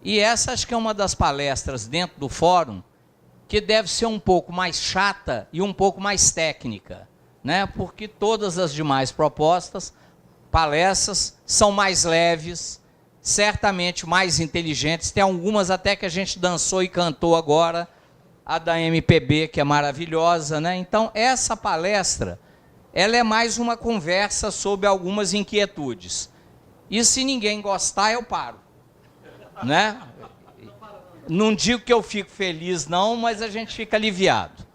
E essa acho que é uma das palestras dentro do fórum que deve ser um pouco mais chata e um pouco mais técnica, né? Porque todas as demais palestras, são mais leves, certamente mais inteligentes. Tem algumas até que a gente dançou e cantou agora, a da MPB, que é maravilhosa, né? Então, essa palestra, ela é mais uma conversa sobre algumas inquietudes. E se ninguém gostar, eu paro, né? Não digo que eu fico feliz, não, mas a gente fica aliviado.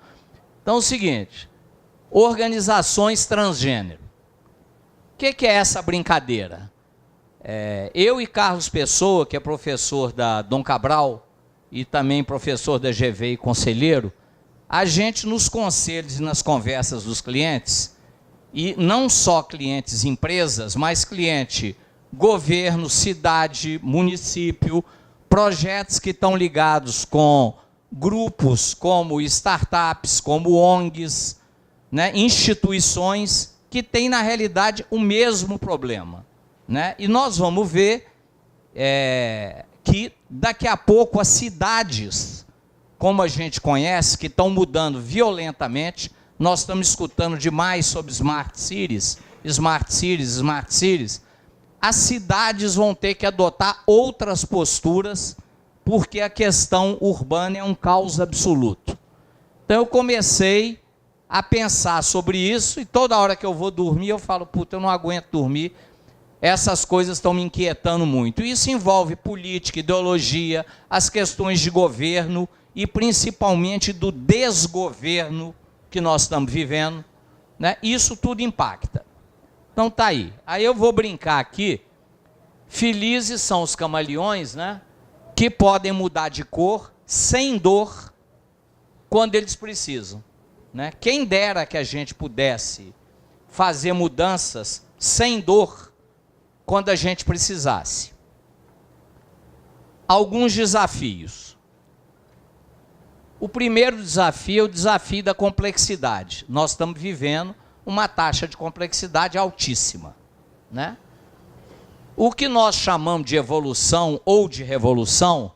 Então, é o seguinte, organizações transgênero. O que é essa brincadeira? Eu e Carlos Pessoa, que é professor da Dom Cabral, e também professor da GV e conselheiro, a gente nos conselhos e nas conversas dos clientes, e não só clientes empresas, mas cliente governo, cidade, município, projetos que estão ligados com grupos como startups, como ONGs, né, instituições que têm, na realidade, o mesmo problema, né? E nós vamos ver que daqui a pouco as cidades, como a gente conhece, que estão mudando violentamente, nós estamos escutando demais sobre smart cities, as cidades vão ter que adotar outras posturas, porque a questão urbana é um caos absoluto. Então eu comecei a pensar sobre isso, e toda hora que eu vou dormir eu falo, puta, eu não aguento dormir, essas coisas estão me inquietando muito. Isso envolve política, ideologia, as questões de governo e principalmente do desgoverno que nós estamos vivendo, né? Isso tudo impacta. Então tá aí. Aí eu vou brincar aqui. Felizes são os camaleões, né? Que podem mudar de cor sem dor quando eles precisam, né? Quem dera que a gente pudesse fazer mudanças sem dor quando a gente precisasse. Alguns desafios. O primeiro desafio é o desafio da complexidade. Nós estamos vivendo uma taxa de complexidade altíssima, né? O que nós chamamos de evolução ou de revolução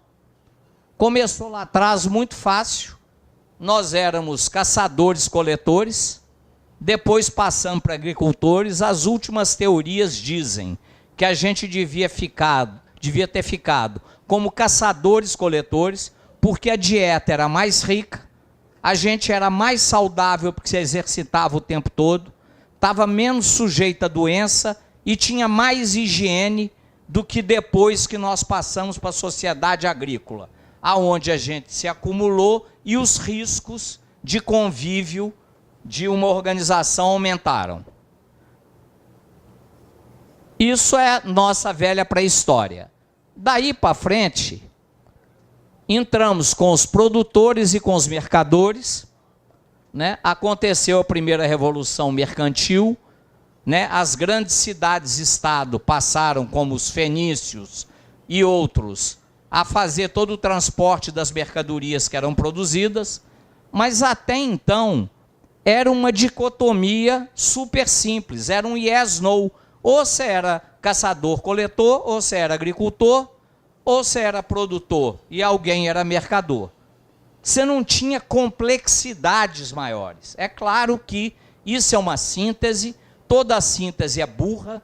começou lá atrás muito fácil. Nós éramos caçadores-coletores, depois passamos para agricultores. As últimas teorias dizem que a gente devia ter ficado como caçadores-coletores, porque a dieta era mais rica, a gente era mais saudável porque se exercitava o tempo todo, estava menos sujeita a doença e tinha mais higiene do que depois que nós passamos para a sociedade agrícola, aonde a gente se acumulou e os riscos de convívio de uma organização aumentaram. Isso é nossa velha pré-história. Daí para frente, entramos com os produtores e com os mercadores, né? Aconteceu a primeira revolução mercantil, né? As grandes cidades-estado passaram, como os fenícios e outros, a fazer todo o transporte das mercadorias que eram produzidas, mas até então era uma dicotomia super simples, era um yes, no. Ou você era caçador-coletor, ou você era agricultor, ou você era produtor e alguém era mercador. Você não tinha complexidades maiores. É claro que isso é uma síntese, toda síntese é burra,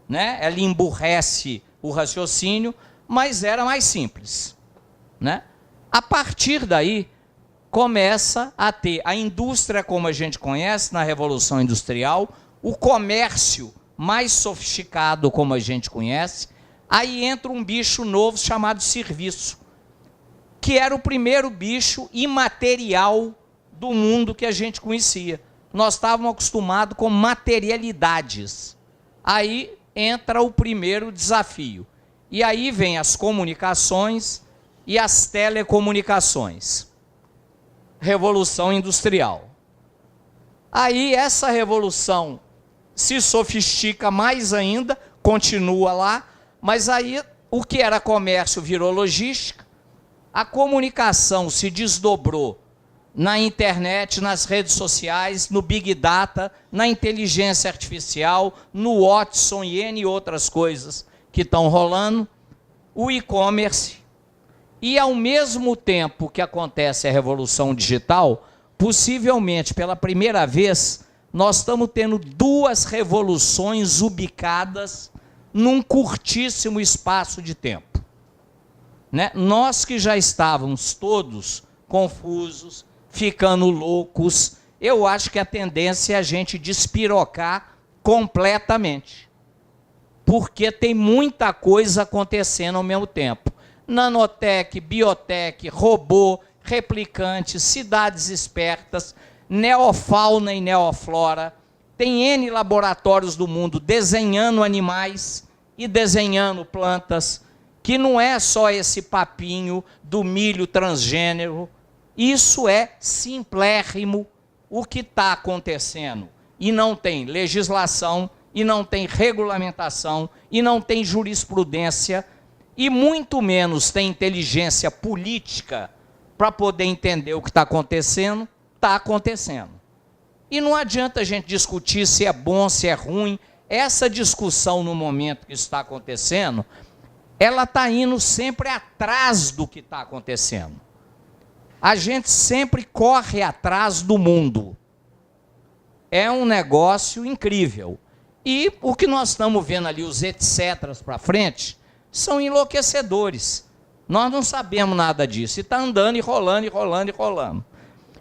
né? Ela emburrece o raciocínio, mas era mais simples, né? A partir daí, começa a ter a indústria como a gente conhece na Revolução Industrial, o comércio mais sofisticado como a gente conhece. Aí entra um bicho novo chamado serviço, que era o primeiro bicho imaterial do mundo que a gente conhecia. Nós estávamos acostumados com materialidades. Aí entra o primeiro desafio. E aí vem as comunicações e as telecomunicações. Revolução Industrial. Aí essa revolução se sofistica mais ainda, continua lá, mas aí o que era comércio virou logística, a comunicação se desdobrou na internet, nas redes sociais, no Big Data, na inteligência artificial, no Watson e N outras coisas que estão rolando, o e-commerce, E ao mesmo tempo que acontece a revolução digital, possivelmente pela primeira vez, nós estamos tendo duas revoluções ubicadas num curtíssimo espaço de tempo. Né? Nós que já estávamos todos confusos, ficando loucos, eu acho que a tendência é a gente despirocar completamente. Porque tem muita coisa acontecendo ao mesmo tempo. Nanotech, biotech, robô, replicantes, cidades espertas, neofauna e neoflora. Tem N laboratórios do mundo desenhando animais e desenhando plantas, que não é só esse papinho do milho transgênero. Isso é simplérrimo o que está acontecendo. E não tem legislação, e não tem regulamentação, e não tem jurisprudência, e muito menos tem inteligência política para poder entender o que está acontecendo. Está acontecendo. E não adianta a gente discutir se é bom, se é ruim. Essa discussão no momento que isso está acontecendo, ela está indo sempre atrás do que está acontecendo. A gente sempre corre atrás do mundo. É um negócio incrível. E o que nós estamos vendo ali, os etcéteras para frente, são enlouquecedores. Nós não sabemos nada disso. E está andando e rolando, e rolando, e rolando.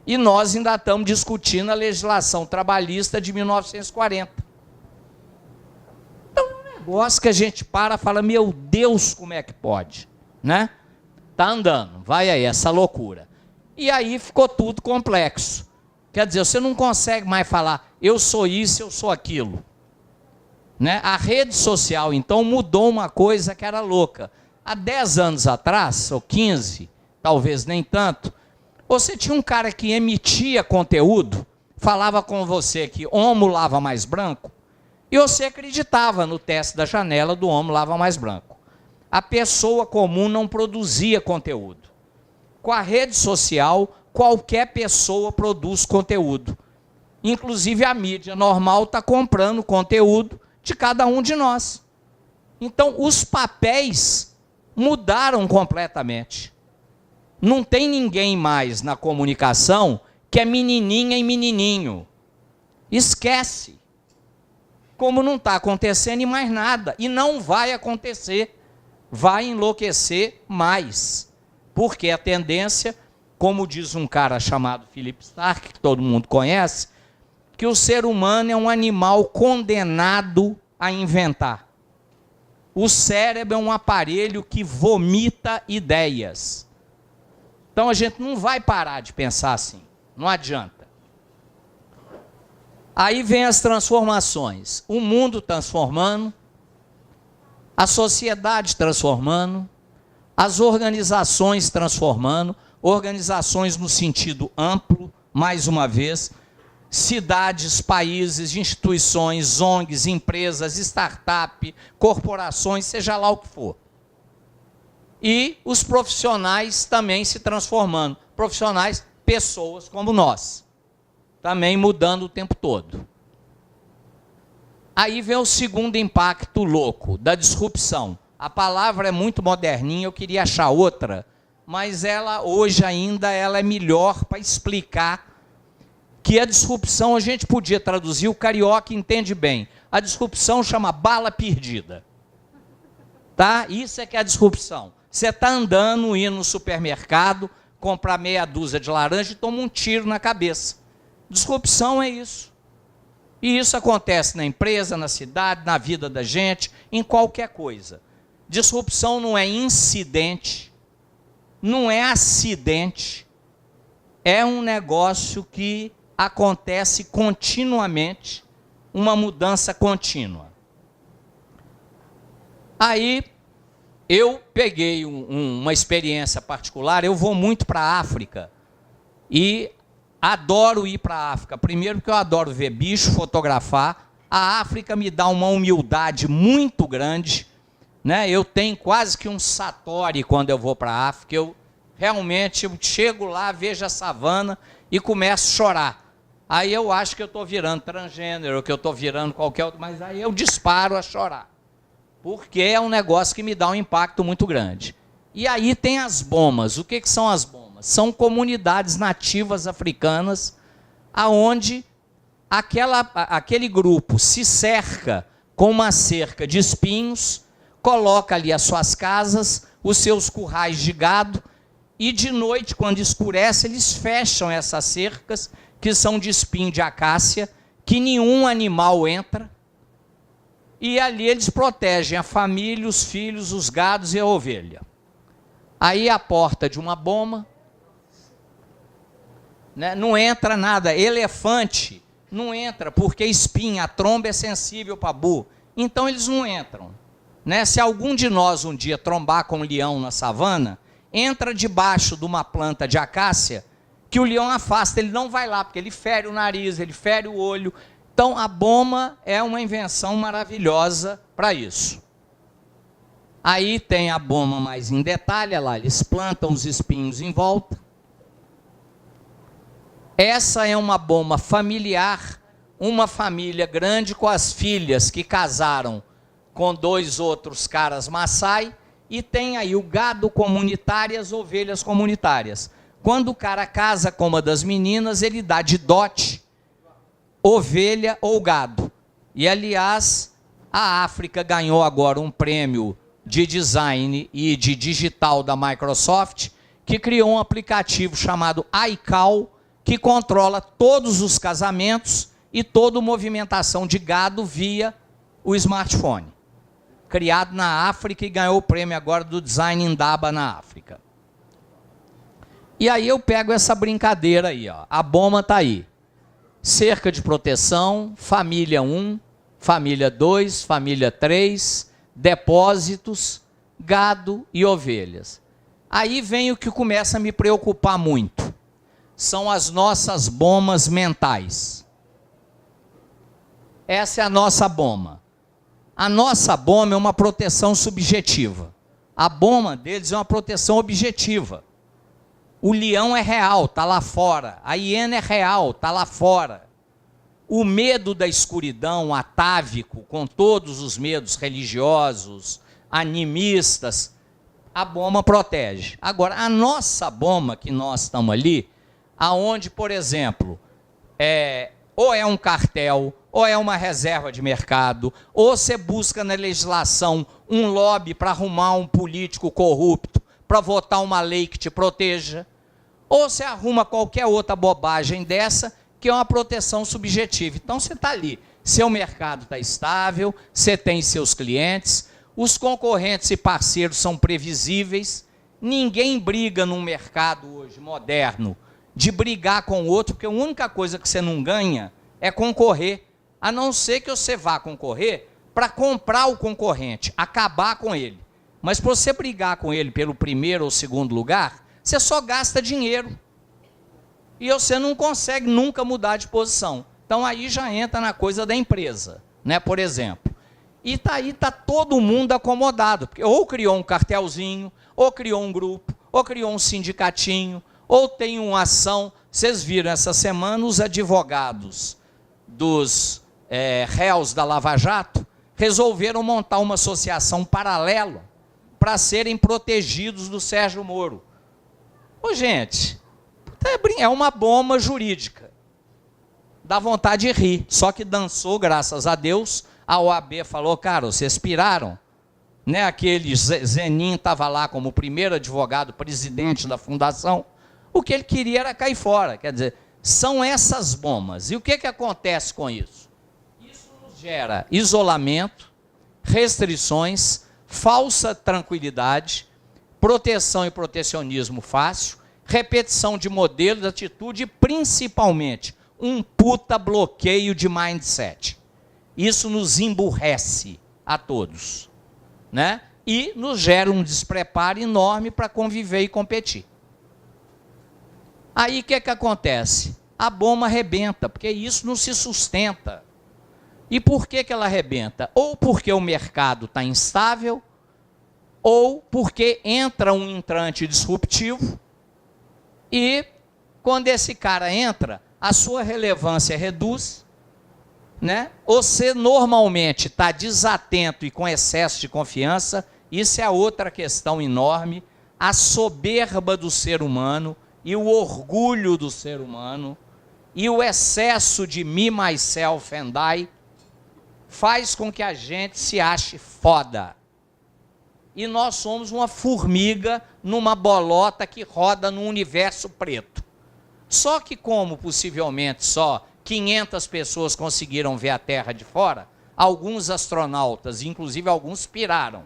E nós ainda estamos discutindo a legislação trabalhista de 1940. Então é um negócio que a gente para e fala, meu Deus, como é que pode? Né? Está andando, vai aí, essa loucura. E aí ficou tudo complexo. Quer dizer, você não consegue mais falar, eu sou isso, eu sou aquilo. Né? A rede social, então, mudou uma coisa que era louca. Há 10 anos atrás, ou 15, talvez nem tanto, você tinha um cara que emitia conteúdo, falava com você que homo lava mais branco, e você acreditava no teste da janela do homo lava mais branco. A pessoa comum não produzia conteúdo. Com a rede social, qualquer pessoa produz conteúdo. Inclusive a mídia normal está comprando conteúdo de cada um de nós. Então, os papéis mudaram completamente. Não tem ninguém mais na comunicação que é menininha e menininho. Esquece. Como não está acontecendo em mais nada. E não vai acontecer. Vai enlouquecer mais. Porque a tendência, como diz um cara chamado Philip Stark, que todo mundo conhece, que o ser humano é um animal condenado a inventar. O cérebro é um aparelho que vomita ideias. Então a gente não vai parar de pensar assim, não adianta. Aí vem as transformações, o mundo transformando, a sociedade transformando, as organizações transformando, organizações no sentido amplo, mais uma vez, cidades, países, instituições, ONGs, empresas, startup, corporações, seja lá o que for. E os profissionais também se transformando. Profissionais, pessoas como nós. Também mudando o tempo todo. Aí vem o segundo impacto louco, da disrupção. A palavra é muito moderninha, eu queria achar outra, mas ela hoje ainda ela é melhor para explicar que a disrupção a gente podia traduzir, o carioca entende bem. A disrupção chama bala perdida. Tá? Isso é que é a disrupção. Você está andando, indo no supermercado, comprar meia dúzia de laranja e toma um tiro na cabeça. Disrupção é isso. E isso acontece na empresa, na cidade, na vida da gente, em qualquer coisa. Disrupção não é incidente, não é acidente, é um negócio que acontece continuamente, uma mudança contínua. Aí, eu peguei uma experiência particular, eu vou muito para a África, e adoro ir para a África. Primeiro porque eu adoro ver bicho, fotografar. A África me dá uma humildade muito grande, né? Eu tenho quase que um satori quando eu vou para a África. Eu realmente chego lá, vejo a savana e começo a chorar. Aí eu acho que eu estou virando transgênero, que eu estou virando qualquer outro, mas aí eu disparo a chorar. Porque é um negócio que me dá um impacto muito grande. E aí tem as bomas. O que são as bomas? São comunidades nativas africanas aonde aquele grupo se cerca com uma cerca de espinhos, coloca ali as suas casas, os seus currais de gado, e de noite, quando escurece, eles fecham essas cercas, que são de espinho de acácia, que nenhum animal entra, e ali eles protegem a família, os filhos, os gados e a ovelha. Aí a porta de uma boma, né, não entra nada. Elefante não entra, porque espinha, a tromba é sensível para burro. Então eles não entram. Né? Se algum de nós um dia trombar com um leão na savana, entra debaixo de uma planta de acácia, que o leão afasta, ele não vai lá, porque ele fere o nariz, ele fere o olho. Então a boma é uma invenção maravilhosa para isso. Aí tem a boma mais em detalhe, lá eles plantam os espinhos em volta. Essa é uma boma familiar, uma família grande com as filhas que casaram com 2 outros caras Maasai, e tem aí o gado comunitário e as ovelhas comunitárias. Quando o cara casa com uma das meninas, ele dá de dote ovelha ou gado. E aliás, a África ganhou agora um prêmio de design e de digital da Microsoft, que criou um aplicativo chamado iCow, que controla todos os casamentos e toda a movimentação de gado via o smartphone. Criado na África e ganhou o prêmio agora do Design Indaba na África. E aí eu pego essa brincadeira aí, ó. A boma está aí. Cerca de proteção, família 1, família 2, família 3, depósitos, gado e ovelhas. Aí vem o que começa a me preocupar muito. São as nossas bomas mentais. Essa é a nossa boma. A nossa boma é uma proteção subjetiva. A boma deles é uma proteção objetiva. O leão é real, está lá fora. A hiena é real, está lá fora. O medo da escuridão, atávico, com todos os medos religiosos, animistas, a boma protege. Agora, a nossa boma, que nós estamos ali, aonde, por exemplo, ou é um cartel, ou é uma reserva de mercado, ou você busca na legislação um lobby para arrumar um político corrupto, para votar uma lei que te proteja, ou você arruma qualquer outra bobagem dessa, que é uma proteção subjetiva. Então você está ali, seu mercado está estável, você tem seus clientes, os concorrentes e parceiros são previsíveis, ninguém briga num mercado hoje moderno de brigar com o outro, porque a única coisa que você não ganha é concorrer, a não ser que você vá concorrer para comprar o concorrente, acabar com ele. Mas para você brigar com ele pelo primeiro ou segundo lugar, você só gasta dinheiro. E você não consegue nunca mudar de posição. Então aí já entra na coisa da empresa, né, por exemplo. E aí está todo mundo acomodado, porque ou criou um cartelzinho, ou criou um grupo, ou criou um sindicatinho, ou tem uma ação. Vocês viram essa semana os advogados dos réus da Lava Jato resolveram montar uma associação paralela para serem protegidos do Sérgio Moro. Ô, gente, é uma bomba jurídica. Dá vontade de rir, só que dançou, graças a Deus. A OAB falou, cara, vocês piraram. Né? Aquele Zenin estava lá como primeiro advogado, presidente da fundação. O que ele queria era cair fora. Quer dizer, são essas bombas. E o que acontece com isso? Isso nos gera isolamento, restrições, falsa tranquilidade, proteção e protecionismo fácil, repetição de modelo de atitude e, principalmente, um puta bloqueio de mindset. Isso nos emburrece a todos, né? E nos gera um despreparo enorme para conviver e competir. Aí o que acontece? A bomba arrebenta, porque isso não se sustenta. E por que ela arrebenta? Ou porque o mercado está instável, ou porque entra um entrante disruptivo, e quando esse cara entra, a sua relevância reduz, né? Você normalmente está desatento e com excesso de confiança. Isso é outra questão enorme. a soberba do ser humano e o orgulho do ser humano e o excesso de me, myself and I faz com que a gente se ache foda. E nós somos uma formiga numa bolota que roda no universo preto. Só que como possivelmente só 500 pessoas conseguiram ver a Terra de fora, alguns astronautas, inclusive alguns piraram.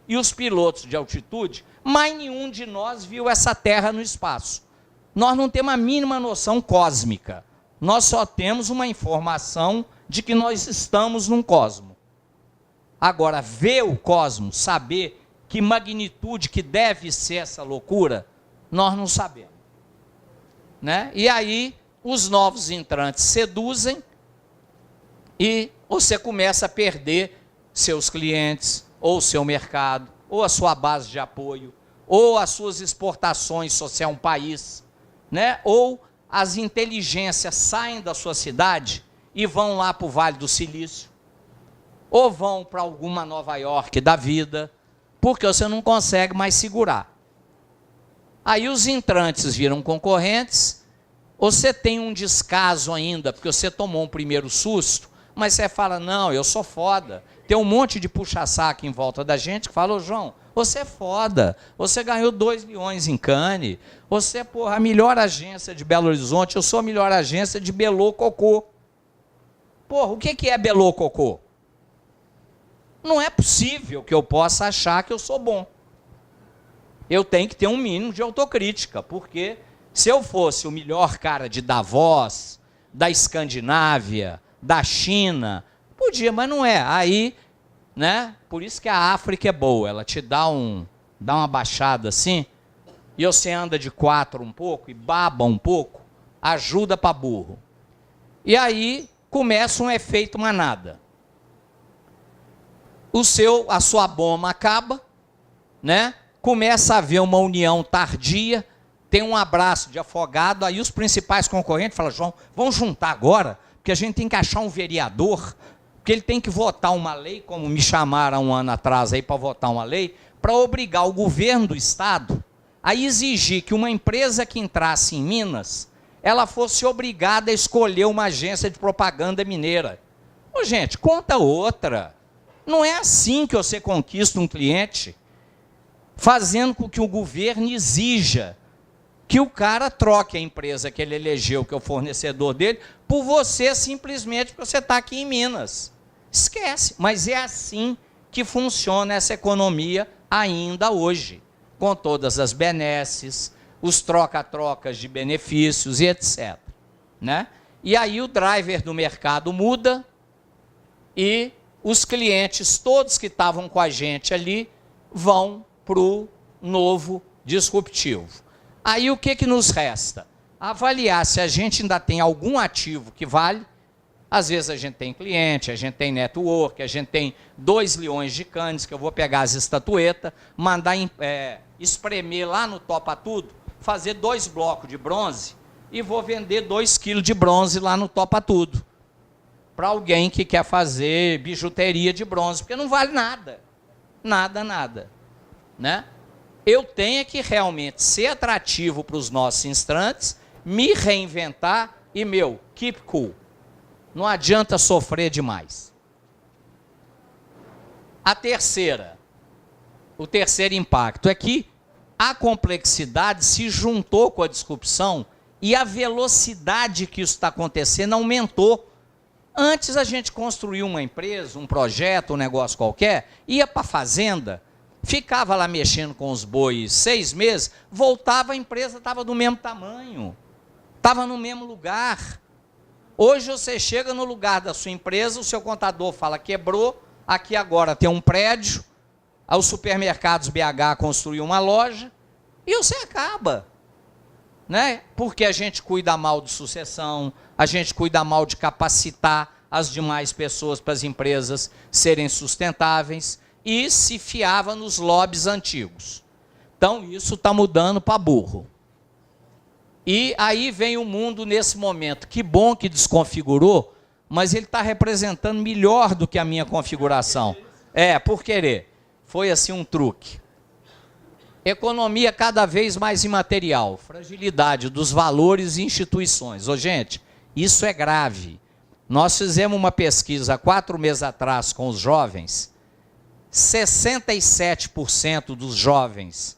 E os pilotos de altitude, mais nenhum de nós viu essa Terra no espaço. Nós não temos a mínima noção cósmica. Nós só temos uma informação de que nós estamos num cosmo. Agora, ver o cosmos, saber que magnitude que deve ser essa loucura, nós não sabemos. Né? E aí, os novos entrantes seduzem e você começa a perder seus clientes, ou seu mercado, ou a sua base de apoio, ou as suas exportações, se você é um país, né? Ou as inteligências saem da sua cidade e vão lá para o Vale do Silício, ou vão para alguma Nova York da vida, porque você não consegue mais segurar. Aí os entrantes viram concorrentes, você tem um descaso ainda, porque você tomou um primeiro susto, mas você fala, não, eu sou foda. Tem um monte de puxa-saco em volta da gente que fala, ô João, você é foda, você ganhou 2 leões em Cannes, você é, porra, a melhor agência de Belo Horizonte, eu sou a melhor agência de Belô Cocô. Porra, o que é Belô Cocô? Não é possível que eu possa achar que eu sou bom. Eu tenho que ter um mínimo de autocrítica, porque se eu fosse o melhor cara de Davos, da Escandinávia, da China, podia, mas não é. Aí, né? Por isso que a África é boa, ela te dá uma baixada assim, e você anda de 4 um pouco, e baba um pouco, ajuda para burro. E aí começa um efeito manada. A sua bomba acaba, né? Começa a haver uma união tardia, tem um abraço de afogado, aí os principais concorrentes falam, João, vamos juntar agora, porque a gente tem que achar um vereador, porque ele tem que votar uma lei, como me chamaram um ano atrás aí para votar uma lei, para obrigar o governo do estado a exigir que uma empresa que entrasse em Minas, ela fosse obrigada a escolher uma agência de propaganda mineira. Ô, gente, conta outra. Não é assim que você conquista um cliente, fazendo com que o governo exija que o cara troque a empresa que ele elegeu, que é o fornecedor dele, por você simplesmente porque você está aqui em Minas. Esquece, mas é assim que funciona essa economia ainda hoje, com todas as benesses, os troca-trocas de benefícios e etc. Né? E aí o driver do mercado muda e os clientes todos que estavam com a gente ali vão para o novo disruptivo. Aí o que nos resta? Avaliar se a gente ainda tem algum ativo que vale. Às vezes a gente tem cliente, a gente tem network, a gente tem 2 leões de Cannes, que eu vou pegar as estatuetas, mandar espremer lá no Topa Tudo, fazer 2 blocos de bronze e vou vender 2 quilos de bronze lá no Topa Tudo. Para alguém que quer fazer bijuteria de bronze, porque não vale nada. Nada, nada. Né? Eu tenho que realmente ser atrativo para os nossos instantes, me reinventar e, keep cool. Não adianta sofrer demais. O terceiro impacto é que a complexidade se juntou com a disrupção e a velocidade que isso está acontecendo aumentou. Antes a gente construía uma empresa, um projeto, um negócio qualquer, ia para a fazenda, ficava lá mexendo com os bois 6 meses, voltava, a empresa estava do mesmo tamanho, estava no mesmo lugar. Hoje você chega no lugar da sua empresa, o seu contador fala, quebrou, aqui agora tem um prédio, os supermercados BH construiu uma loja, e você acaba. Né? Porque a gente cuida mal de sucessão, a gente cuida mal de capacitar as demais pessoas para as empresas serem sustentáveis, e se fiava nos lobbies antigos. Então isso está mudando para burro. E aí vem o mundo nesse momento. Que bom que desconfigurou, mas ele está representando melhor do que a minha configuração. Por querer. Foi assim um truque. Economia cada vez mais imaterial, fragilidade dos valores e instituições. Ô, gente, isso é grave. Nós fizemos uma pesquisa há 4 meses atrás com os jovens. 67% dos jovens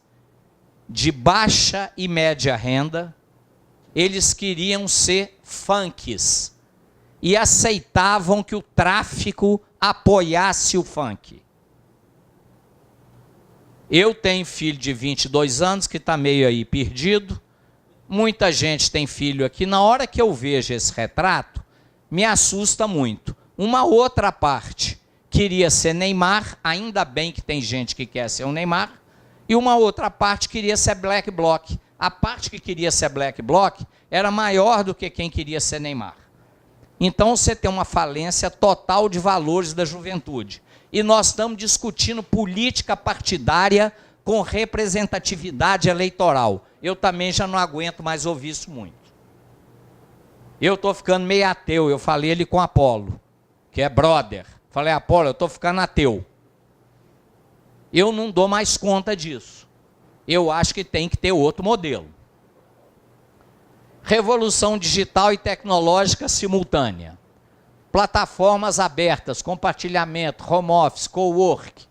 de baixa e média renda, eles queriam ser funks e aceitavam que o tráfico apoiasse o funk. Eu tenho filho de 22 anos que está meio aí perdido. Muita gente tem filho aqui. Na hora que eu vejo esse retrato, me assusta muito. Uma outra parte queria ser Neymar, ainda bem que tem gente que quer ser o Neymar, e uma outra parte queria ser Black Bloc. A parte que queria ser Black Bloc era maior do que quem queria ser Neymar. Então você tem uma falência total de valores da juventude. E nós estamos discutindo política partidária com representatividade eleitoral. Eu também já não aguento mais ouvir isso muito. Eu estou ficando meio ateu. Eu falei ele com Apolo, que é brother. Falei, Apolo, eu estou ficando ateu. Eu não dou mais conta disso. Eu acho que tem que ter outro modelo. Revolução digital e tecnológica simultânea. Plataformas abertas, compartilhamento, home office, co-work,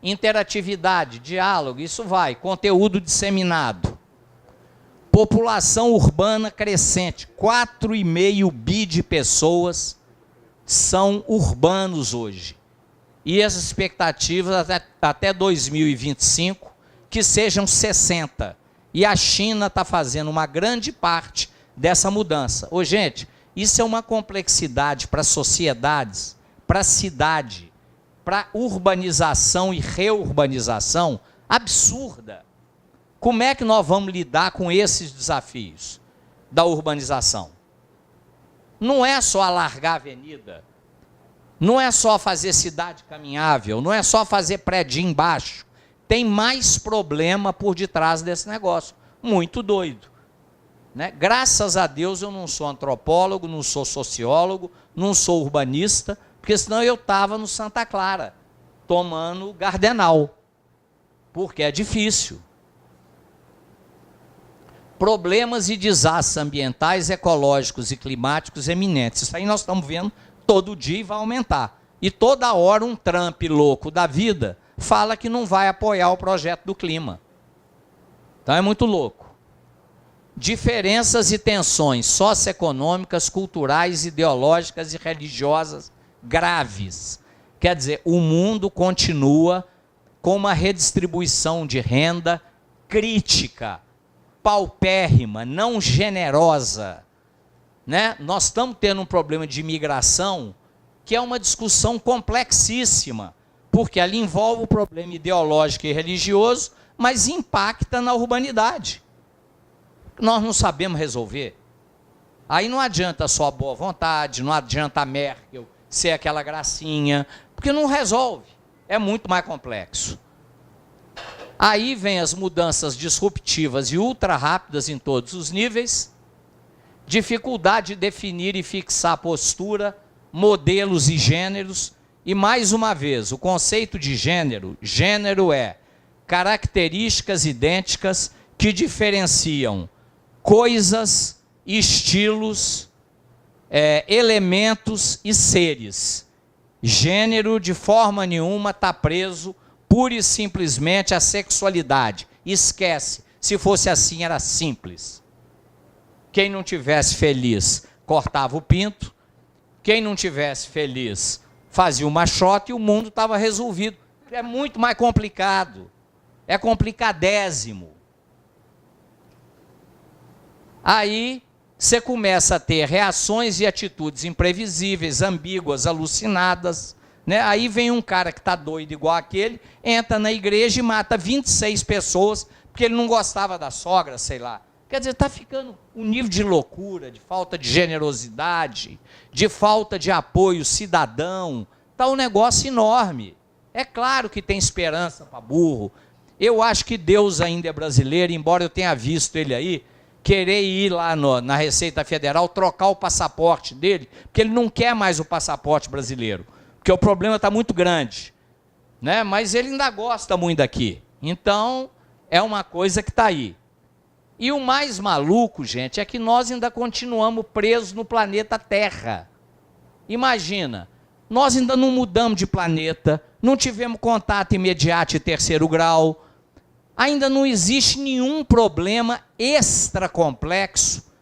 interatividade, diálogo, isso vai, conteúdo disseminado. População urbana crescente, 4,5 bi de pessoas são urbanos hoje. E as expectativas até 2025 que sejam 60. E a China está fazendo uma grande parte dessa mudança. Ô, gente, isso é uma complexidade para sociedades, para cidade, para urbanização e reurbanização absurda. Como é que nós vamos lidar com esses desafios da urbanização? Não é só alargar a avenida, não é só fazer cidade caminhável, não é só fazer prédio embaixo. Tem mais problema por detrás desse negócio. Muito doido. Né? Graças a Deus eu não sou antropólogo, não sou sociólogo, não sou urbanista, porque senão eu estava no Santa Clara, tomando Gardenal, porque é difícil. Problemas e desastres ambientais, ecológicos e climáticos eminentes. Isso aí nós estamos vendo todo dia e vai aumentar. E toda hora um Trump louco da vida fala que não vai apoiar o projeto do clima. Então é muito louco. Diferenças e tensões socioeconômicas, culturais, ideológicas e religiosas graves. Quer dizer, o mundo continua com uma redistribuição de renda crítica, paupérrima, não generosa. Né? Nós estamos tendo um problema de imigração que é uma discussão complexíssima, porque ela envolve o problema ideológico e religioso, mas impacta na urbanidade. Nós não sabemos resolver. Aí não adianta só a boa vontade, não adianta a Merkel ser aquela gracinha, porque não resolve. É muito mais complexo. Aí vem as mudanças disruptivas e ultra rápidas em todos os níveis, dificuldade de definir e fixar postura, modelos e gêneros, e mais uma vez, o conceito de gênero é características idênticas que diferenciam coisas, estilos, elementos e seres. Gênero, de forma nenhuma, está preso pura e simplesmente à sexualidade. Esquece, se fosse assim era simples. Quem não tivesse feliz cortava o pinto, quem não tivesse feliz fazia uma shot e o mundo estava resolvido. É muito mais complicado, é complicadésimo. Aí você começa a ter reações e atitudes imprevisíveis, ambíguas, alucinadas. Né? Aí vem um cara que está doido igual aquele, entra na igreja e mata 26 pessoas, porque ele não gostava da sogra, sei lá. Quer dizer, está ficando um nível de loucura, de falta de generosidade, de falta de apoio cidadão. Está um negócio enorme. É claro que tem esperança para burro. Eu acho que Deus ainda é brasileiro, embora eu tenha visto ele aí, querer ir lá na Receita Federal, trocar o passaporte dele, porque ele não quer mais o passaporte brasileiro, porque o problema está muito grande. Né? Mas ele ainda gosta muito daqui. Então, é uma coisa que está aí. E o mais maluco, gente, é que nós ainda continuamos presos no planeta Terra. Imagina, nós ainda não mudamos de planeta, não tivemos contato imediato e terceiro grau, ainda não existe nenhum problema extra complexo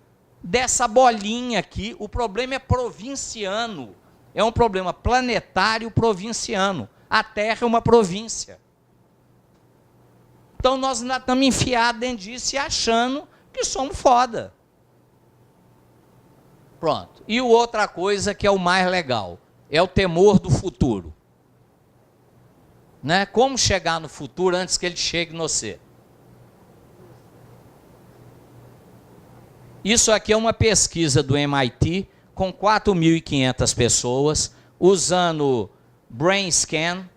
dessa bolinha aqui. O problema é provinciano, é um problema planetário provinciano. A Terra é uma província. Então nós ainda estamos enfiados dentro disso e achando que somos foda. Pronto. E outra coisa que é o mais legal, é o temor do futuro. Né? Como chegar no futuro antes que ele chegue no você. Isso aqui é uma pesquisa do MIT com 4.500 pessoas, usando Brain Scan,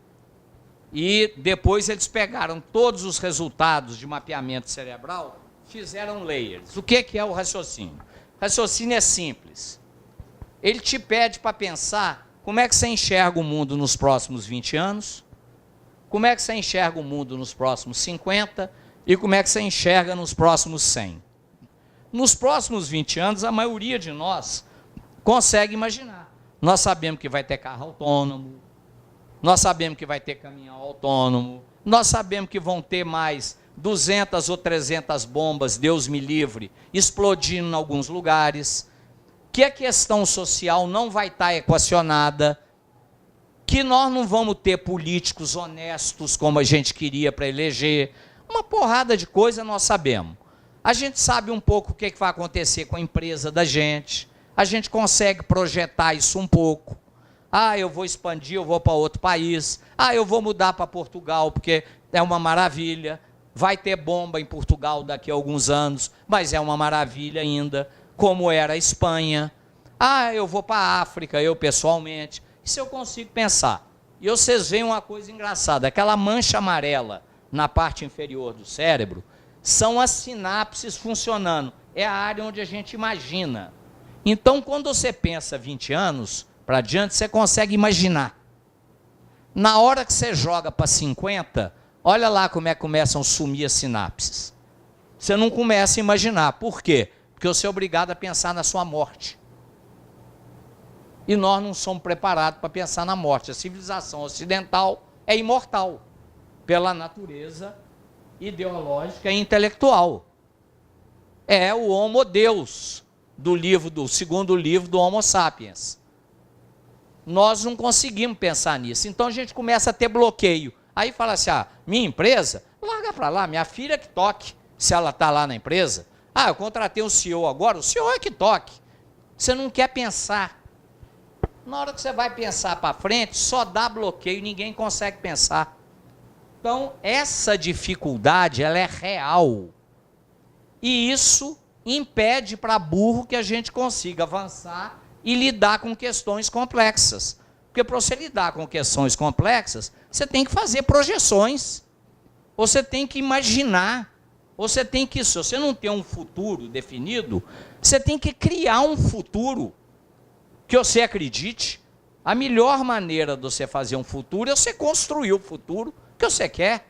e depois eles pegaram todos os resultados de mapeamento cerebral, fizeram layers. O que é o raciocínio? O raciocínio é simples. Ele te pede para pensar como é que você enxerga o mundo nos próximos 20 anos, como é que você enxerga o mundo nos próximos 50 e como é que você enxerga nos próximos 100. Nos próximos 20 anos, a maioria de nós consegue imaginar. Nós sabemos que vai ter carro autônomo, nós sabemos que vai ter caminhão autônomo, nós sabemos que vão ter mais 200 ou 300 bombas, Deus me livre, explodindo em alguns lugares, que a questão social não vai estar equacionada, que nós não vamos ter políticos honestos como a gente queria para eleger, uma porrada de coisa nós sabemos. A gente sabe um pouco o que vai acontecer com a empresa da gente, a gente consegue projetar isso um pouco. Ah, eu vou expandir, eu vou para outro país. Ah, eu vou mudar para Portugal, porque é uma maravilha. Vai ter bomba em Portugal daqui a alguns anos, mas é uma maravilha ainda, como era a Espanha. Ah, eu vou para a África, eu pessoalmente. Isso eu consigo pensar. E vocês veem uma coisa engraçada, aquela mancha amarela na parte inferior do cérebro, são as sinapses funcionando. É a área onde a gente imagina. Então, quando você pensa 20 anos para adiante, você consegue imaginar. Na hora que você joga para 50, olha lá como é que começam a sumir as sinapses. Você não começa a imaginar. Por quê? Porque você é obrigado a pensar na sua morte. E nós não somos preparados para pensar na morte. A civilização ocidental é imortal, pela natureza ideológica e intelectual. É o Homo Deus, do segundo livro do Homo Sapiens. Nós não conseguimos pensar nisso. Então a gente começa a ter bloqueio. Aí fala assim, minha empresa, larga para lá, minha filha que toque, se ela está lá na empresa. Eu contratei um CEO agora, o CEO é que toque. Você não quer pensar. Na hora que você vai pensar para frente, só dá bloqueio, ninguém consegue pensar. Então, essa dificuldade, ela é real. E isso impede para burro que a gente consiga avançar e lidar com questões complexas. Porque para você lidar com questões complexas, você tem que fazer projeções. Ou você tem que imaginar. Ou você tem que, se você não tem um futuro definido, você tem que criar um futuro que você acredite. A melhor maneira de você fazer um futuro é você construir o futuro que você quer.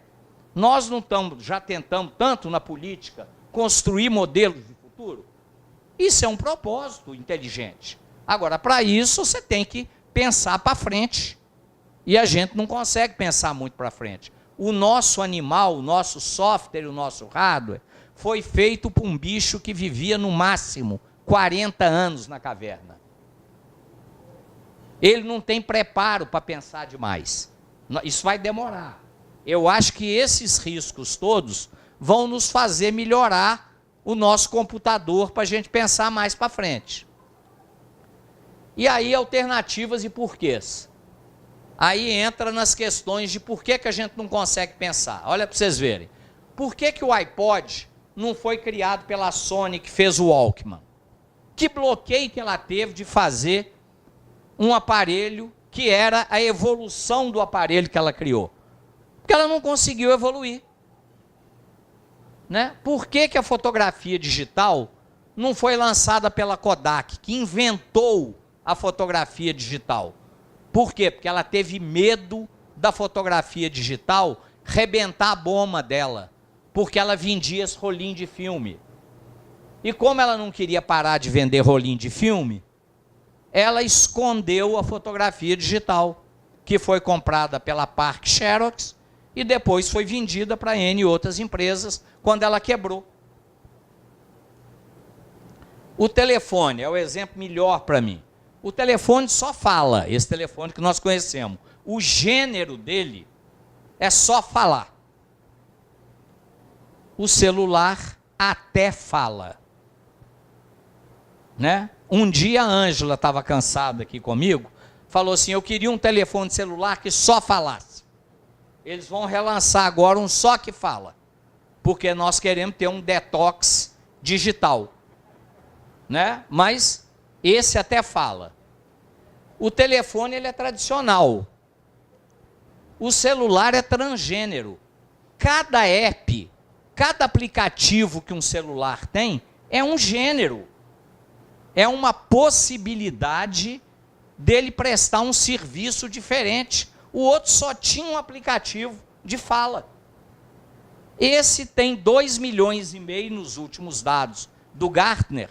Nós não estamos, já tentamos tanto na política, construir modelos de futuro. Isso é um propósito inteligente. Agora, para isso, você tem que pensar para frente. E a gente não consegue pensar muito para frente. O nosso animal, o nosso software, o nosso hardware, foi feito por um bicho que vivia no máximo 40 anos na caverna. Ele não tem preparo para pensar demais. Isso vai demorar. Eu acho que esses riscos todos vão nos fazer melhorar o nosso computador para a gente pensar mais para frente. E aí, alternativas e porquês. Aí entra nas questões de por que a gente não consegue pensar. Olha para vocês verem. Por que o iPod não foi criado pela Sony que fez o Walkman? Que bloqueio que ela teve de fazer um aparelho que era a evolução do aparelho que ela criou? Porque ela não conseguiu evoluir. Né? Por que a fotografia digital não foi lançada pela Kodak, que inventou a fotografia digital? Por quê? Porque ela teve medo da fotografia digital rebentar a bomba dela. porque ela vendia esse rolinho de filme. E como ela não queria parar de vender rolinho de filme, ela escondeu a fotografia digital, que foi comprada pela Park Xerox e depois foi vendida para N outras empresas quando ela quebrou. O telefone é o exemplo melhor para mim. O telefone só fala, esse telefone que nós conhecemos. O gênero dele é só falar. O celular até fala. Né? Um dia a Ângela estava cansada aqui comigo, falou assim, eu queria um telefone celular que só falasse. Eles vão relançar agora um só que fala, porque nós queremos ter um detox digital. Né? Mas esse até fala. O telefone ele é tradicional. O celular é transgênero. Cada app, cada aplicativo que um celular tem é um gênero. É uma possibilidade dele prestar um serviço diferente. O outro só tinha um aplicativo de fala. Esse tem 2,5 milhões nos últimos dados do Gartner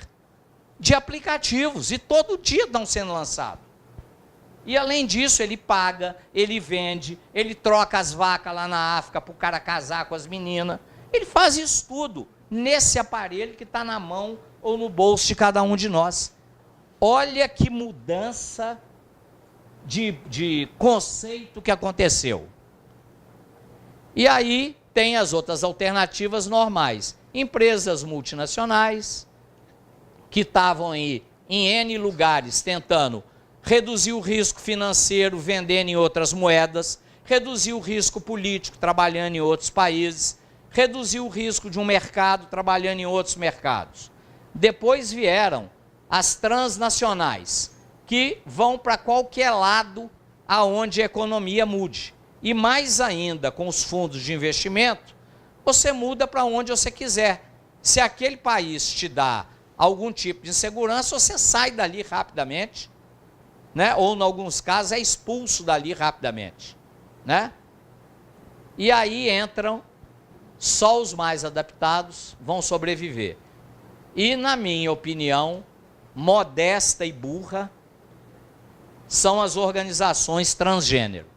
de aplicativos e todo dia estão sendo lançados. E além disso ele paga, ele vende, ele troca as vacas lá na África para o cara casar com as meninas. Ele faz isso tudo nesse aparelho que está na mão ou no bolso de cada um de nós. Olha que mudança de conceito que aconteceu. E aí tem as outras alternativas normais. Empresas multinacionais que estavam aí em N lugares tentando reduzir o risco financeiro vendendo em outras moedas, reduzir o risco político trabalhando em outros países, reduzir o risco de um mercado trabalhando em outros mercados. Depois vieram as transnacionais, que vão para qualquer lado aonde a economia mude. E mais ainda, com os fundos de investimento, você muda para onde você quiser. Se aquele país te dá algum tipo de insegurança, você sai dali rapidamente, né? Ou, em alguns casos, é expulso dali rapidamente. Né? E aí entram, só os mais adaptados vão sobreviver. E, na minha opinião, modesta e burra, são as organizações transgênero.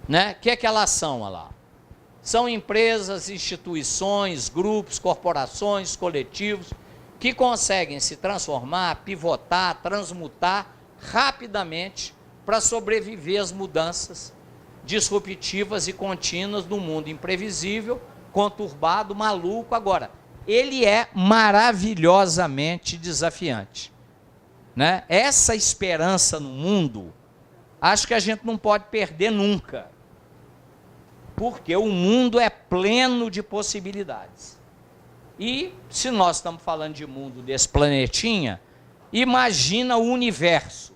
Né? O que é que elas são lá? São empresas, instituições, grupos, corporações, coletivos, que conseguem se transformar, pivotar, transmutar rapidamente para sobreviver às mudanças disruptivas e contínuas do mundo imprevisível, conturbado, maluco. Agora, ele é maravilhosamente desafiante. Né? Essa esperança no mundo, acho que a gente não pode perder nunca, porque o mundo é pleno de possibilidades. E, se nós estamos falando de mundo desse planetinha, imagina o universo,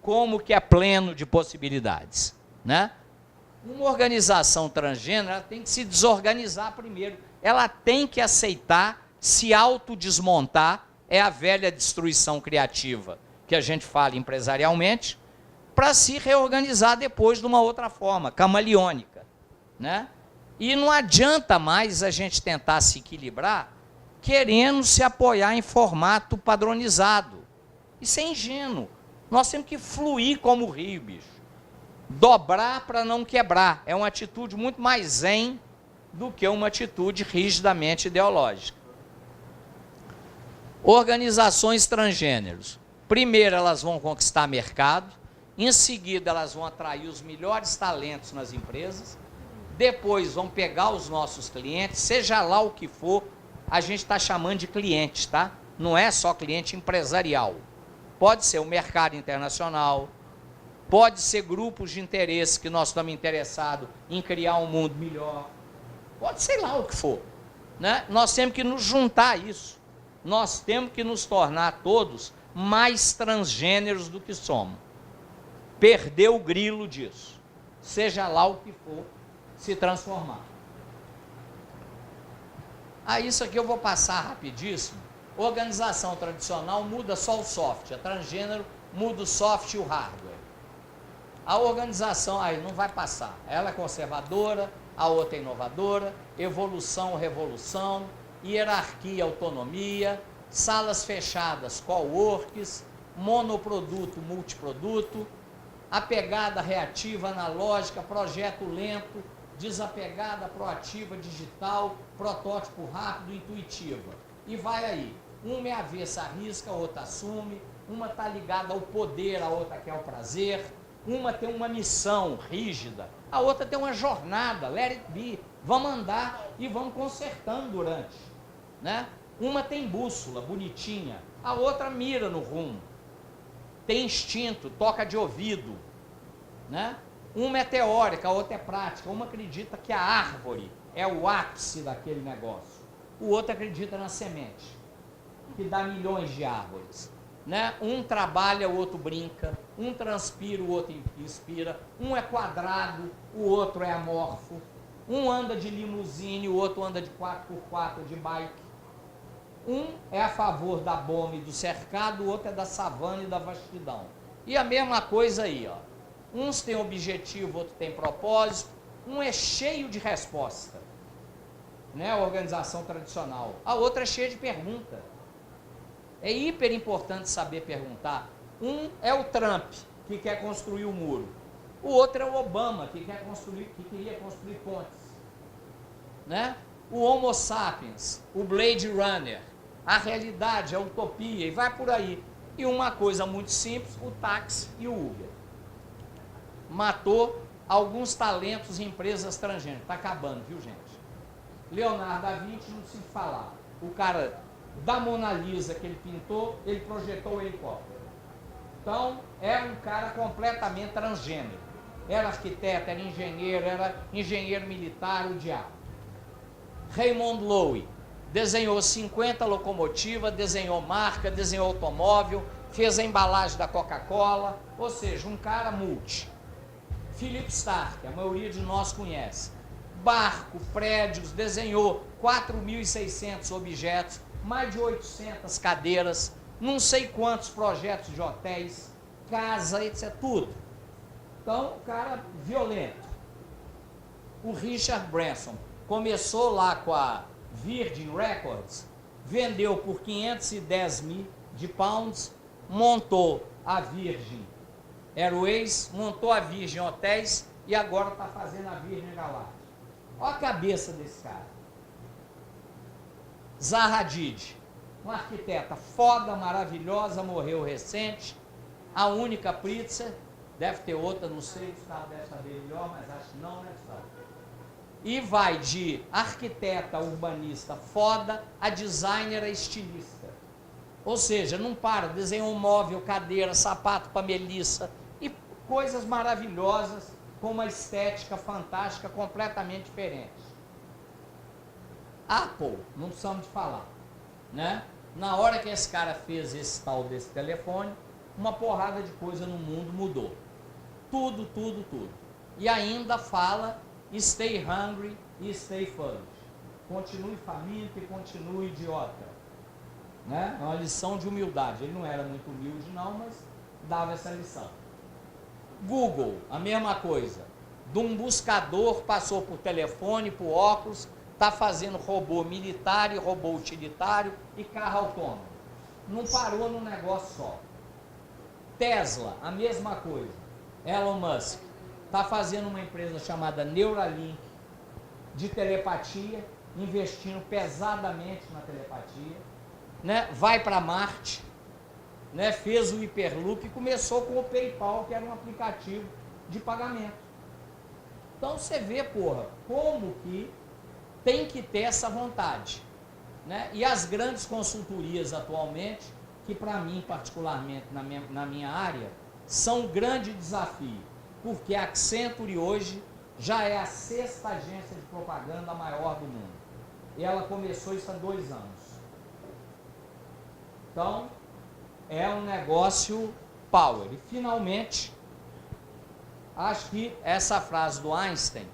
como que é pleno de possibilidades. Né? Uma organização transgênero, ela tem que se desorganizar primeiro. Ela tem que aceitar, se autodesmontar, é a velha destruição criativa que a gente fala empresarialmente, para se reorganizar depois de uma outra forma, camaleônica. Né? E não adianta mais a gente tentar se equilibrar querendo se apoiar em formato padronizado. Isso é ingênuo. Nós temos que fluir como o rio, bicho. Dobrar para não quebrar. É uma atitude muito mais zen do que uma atitude rigidamente ideológica. Organizações transgêneros. Primeiro, elas vão conquistar mercado. Em seguida, elas vão atrair os melhores talentos nas empresas. Depois, vão pegar os nossos clientes, seja lá o que for, a gente está chamando de clientes, tá? Não é só cliente empresarial. Pode ser o mercado internacional, pode ser grupos de interesse que nós estamos interessados em criar um mundo melhor. Pode ser lá o que for. Né? Nós temos que nos juntar a isso. Nós temos que nos tornar todos mais transgêneros do que somos. Perder o grilo disso. Seja lá o que for, se transformar. Isso aqui eu vou passar rapidíssimo. Organização tradicional muda só o software. Transgênero muda o software e o hardware. A organização, aí não vai passar. Ela é conservadora, a outra é inovadora, evolução, revolução, hierarquia, autonomia, salas fechadas, coworks, monoproduto, multiproduto, a pegada reativa, analógica, projeto lento, desapegada, proativa, digital, protótipo rápido, intuitiva. E vai aí. Uma é avessa, arrisca, a outra assume, uma está ligada ao poder, a outra quer o prazer, uma tem uma missão rígida, a outra tem uma jornada, let it be, vamos andar e vamos consertando durante. Né? Uma tem bússola, bonitinha, a outra mira no rumo. Tem instinto, toca de ouvido, né? Uma é teórica, a outra é prática. Uma acredita que a árvore é o ápice daquele negócio. O outro acredita na semente, que dá milhões de árvores, né? Um trabalha, o outro brinca. Um transpira, o outro inspira. Um é quadrado, o outro é amorfo. Um anda de limusine, o outro anda de 4x4, de bike. Um é a favor da bomba e do cercado, o outro é da savana e da vastidão. E a mesma coisa aí, ó. Uns têm objetivo, outro tem propósito. Um é cheio de resposta, né? A organização tradicional. A outra é cheia de pergunta. É hiper importante saber perguntar. Um é o Trump, que quer construir o muro. O outro é o Obama, que queria construir pontes, né? O Homo sapiens, o Blade Runner, a realidade, a utopia, e vai por aí. E uma coisa muito simples, o táxi e o Uber. Matou alguns talentos em empresas transgênicas. Está acabando, viu, gente? Leonardo da Vinci, não precisa falar. O cara da Mona Lisa que ele pintou, ele projetou o helicóptero. Então, é um cara completamente transgênero. Era arquiteto, era engenheiro militar, o diabo. Raymond Loewy desenhou 50 locomotivas, desenhou marca, desenhou automóvel, fez a embalagem da Coca-Cola, ou seja, um cara multi. Philip Stark, a maioria de nós conhece. Barco, prédios, desenhou 4.600 objetos, mais de 800 cadeiras, não sei quantos projetos de hotéis, casa, etc. Tudo. Então, o cara violento. O Richard Branson começou lá com a Virgin Records, vendeu por 510 mil de pounds, montou a Virgin Airways, montou a Virgin Hotéis e agora está fazendo a Virgin Galactic. Olha a cabeça desse cara. Zaha Hadid, uma arquiteta foda, maravilhosa, morreu recente. A única Pritzker, deve ter outra, não sei, o Gustavo deve saber melhor, mas acho que não, né, Gustavo? E vai de arquiteta, urbanista foda, a designer, a estilista. Ou seja, não para, desenhou um móvel, cadeira, sapato para Melissa e coisas maravilhosas com uma estética fantástica, completamente diferente. Apple, não precisamos de falar, né? Na hora que esse cara fez esse tal desse telefone, uma porrada de coisa no mundo mudou. Tudo, tudo, tudo. E ainda fala stay hungry e stay foolish. Continue faminto e continue idiota. Né? É uma lição de humildade. Ele não era muito humilde não, mas dava essa lição. Google, a mesma coisa. De um buscador passou por telefone, por óculos, está fazendo robô militar e robô utilitário e carro autônomo. Não parou num negócio só. Tesla, a mesma coisa. Elon Musk está fazendo uma empresa chamada Neuralink de telepatia, investindo pesadamente na telepatia, né? Vai para Marte, né? Fez o Hyperloop e começou com o PayPal, que era um aplicativo de pagamento. Então você vê, porra, como que tem que ter essa vontade, né? E as grandes consultorias atualmente, que para mim particularmente na minha área, são um grande desafio, porque a Accenture hoje já é a 6ª agência de propaganda maior do mundo. E ela começou isso há 2 anos. Então, é um negócio power. E finalmente, acho que essa frase do Einstein,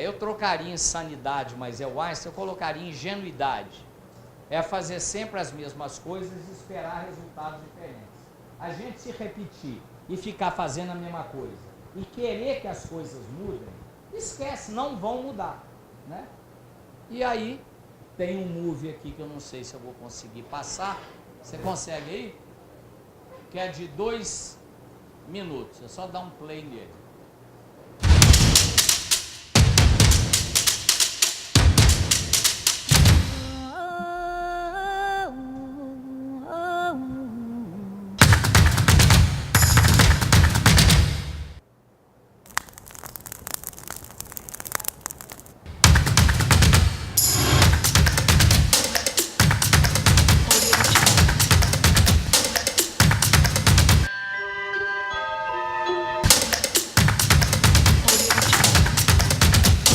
eu trocaria insanidade, mas é o Einstein, eu colocaria ingenuidade. É fazer sempre as mesmas coisas e esperar resultados diferentes. A gente se repetir e ficar fazendo a mesma coisa e querer que as coisas mudem, esquece, não vão mudar, né? E aí tem um movie aqui que eu não sei se eu vou conseguir passar. Você consegue aí? Que é de 2 minutos. É só dar um play nele.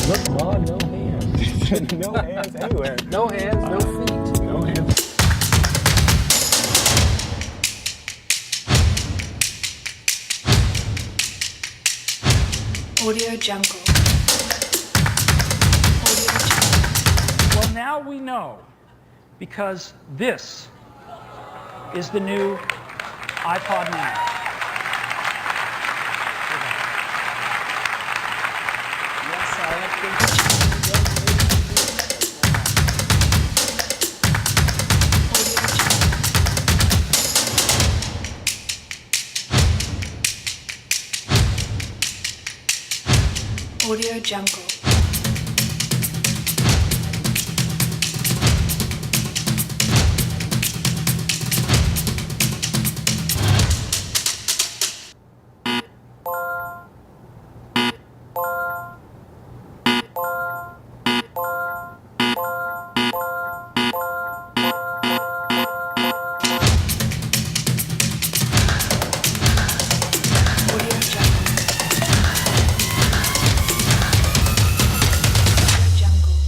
Look, Ma, no hands. No hands anywhere. No hands, no feet. No hands. Audio Jungle. Well, now we know, because this is the new iPod Nano. Nessa época Audio Jungle. Audio Jungle. Audio Jungle.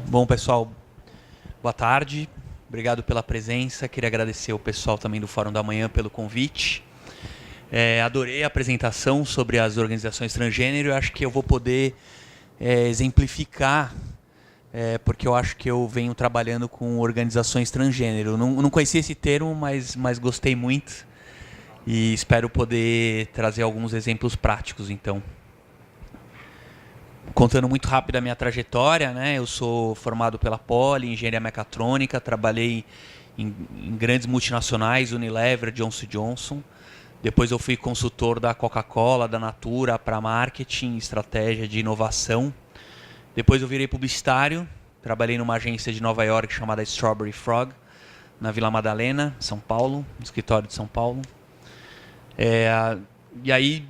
Bom, pessoal, boa tarde. Obrigado pela presença. Queria agradecer o pessoal também do Fórum da Manhã pelo convite. Adorei a apresentação sobre as organizações transgênero. Acho que eu vou poder exemplificar, porque eu acho que eu venho trabalhando com organizações transgênero. Não conhecia esse termo, mas gostei muito e espero poder trazer alguns exemplos práticos, então. Contando muito rápido a minha trajetória, né? Eu sou formado pela Poli, em engenharia mecatrônica, trabalhei em grandes multinacionais, Unilever, Johnson & Johnson. Depois eu fui consultor da Coca-Cola, da Natura, para marketing, estratégia de inovação. Depois eu virei publicitário, trabalhei numa agência de Nova York chamada Strawberry Frog, na Vila Madalena, São Paulo, no escritório de São Paulo. E aí,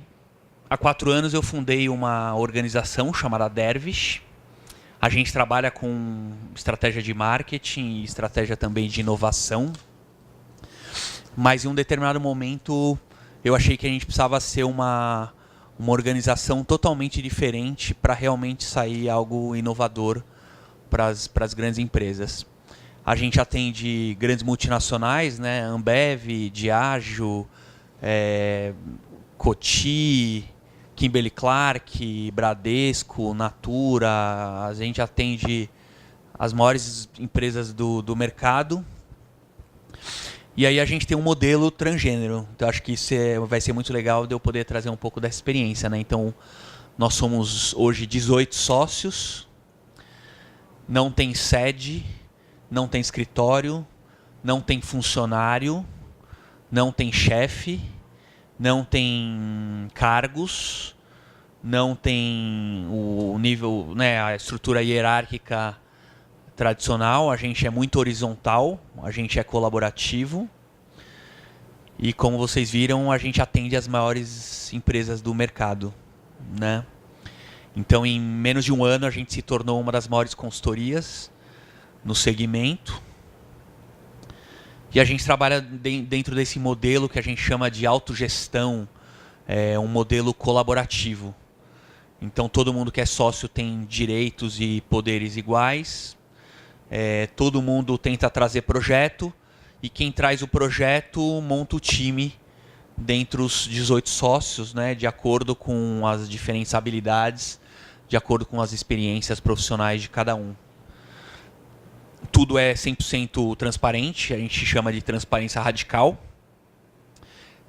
há 4 anos eu fundei uma organização chamada Dervish. A gente trabalha com estratégia de marketing e estratégia também de inovação. Mas em um determinado momento eu achei que a gente precisava ser uma organização totalmente diferente para realmente sair algo inovador para as grandes empresas. A gente atende grandes multinacionais, né? Ambev, Diageo, Coty, Kimberly-Clark, Bradesco, Natura. A gente atende as maiores empresas do mercado. E aí a gente tem um modelo transgênero. Então acho que isso vai ser muito legal de eu poder trazer um pouco dessa experiência, né? Então nós somos hoje 18 sócios. Não tem sede, não tem escritório, não tem funcionário, não tem chefe, não tem cargos, não tem o nível, né, a estrutura hierárquica tradicional. A gente é muito horizontal, a gente é colaborativo. E como vocês viram, a gente atende as maiores empresas do mercado, né? Então, em menos de um ano, a gente se tornou uma das maiores consultorias no segmento. E a gente trabalha dentro desse modelo que a gente chama de autogestão, um modelo colaborativo. Então, todo mundo que é sócio tem direitos e poderes iguais. Todo mundo tenta trazer projeto. E quem traz o projeto monta o time dentre os 18 sócios, né, de acordo com as diferentes habilidades de acordo com as experiências profissionais de cada um. Tudo é 100% transparente, a gente chama de transparência radical.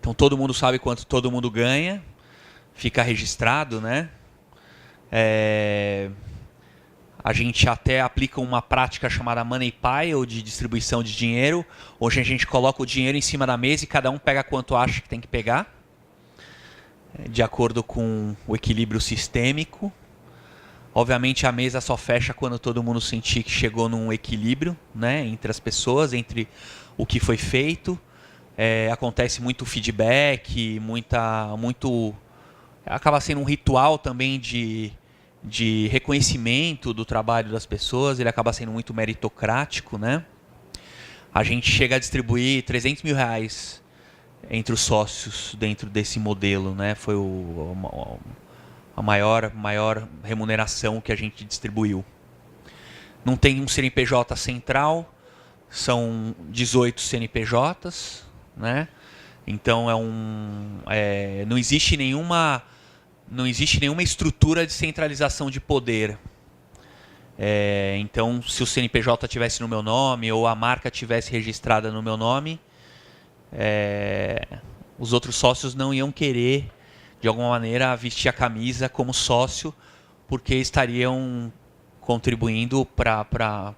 Então todo mundo sabe quanto todo mundo ganha, fica registrado, né? A gente até aplica uma prática chamada Money Pile, de distribuição de dinheiro, onde a gente coloca o dinheiro em cima da mesa e cada um pega quanto acha que tem que pegar, de acordo com o equilíbrio sistêmico. Obviamente a mesa só fecha quando todo mundo sentir que chegou num equilíbrio, né, entre as pessoas, entre o que foi feito. Acontece muito feedback, acaba sendo um ritual também de reconhecimento do trabalho das pessoas, ele acaba sendo muito meritocrático, né? A gente chega a distribuir R$300 mil entre os sócios dentro desse modelo, né? Foi a maior remuneração que a gente distribuiu. Não tem um CNPJ central, são 18 CNPJs, né? Então não existe nenhuma estrutura de centralização de poder. Então, se o CNPJ estivesse no meu nome ou a marca estivesse registrada no meu nome, os outros sócios não iam querer, de alguma maneira, vestir a camisa como sócio, porque estariam contribuindo para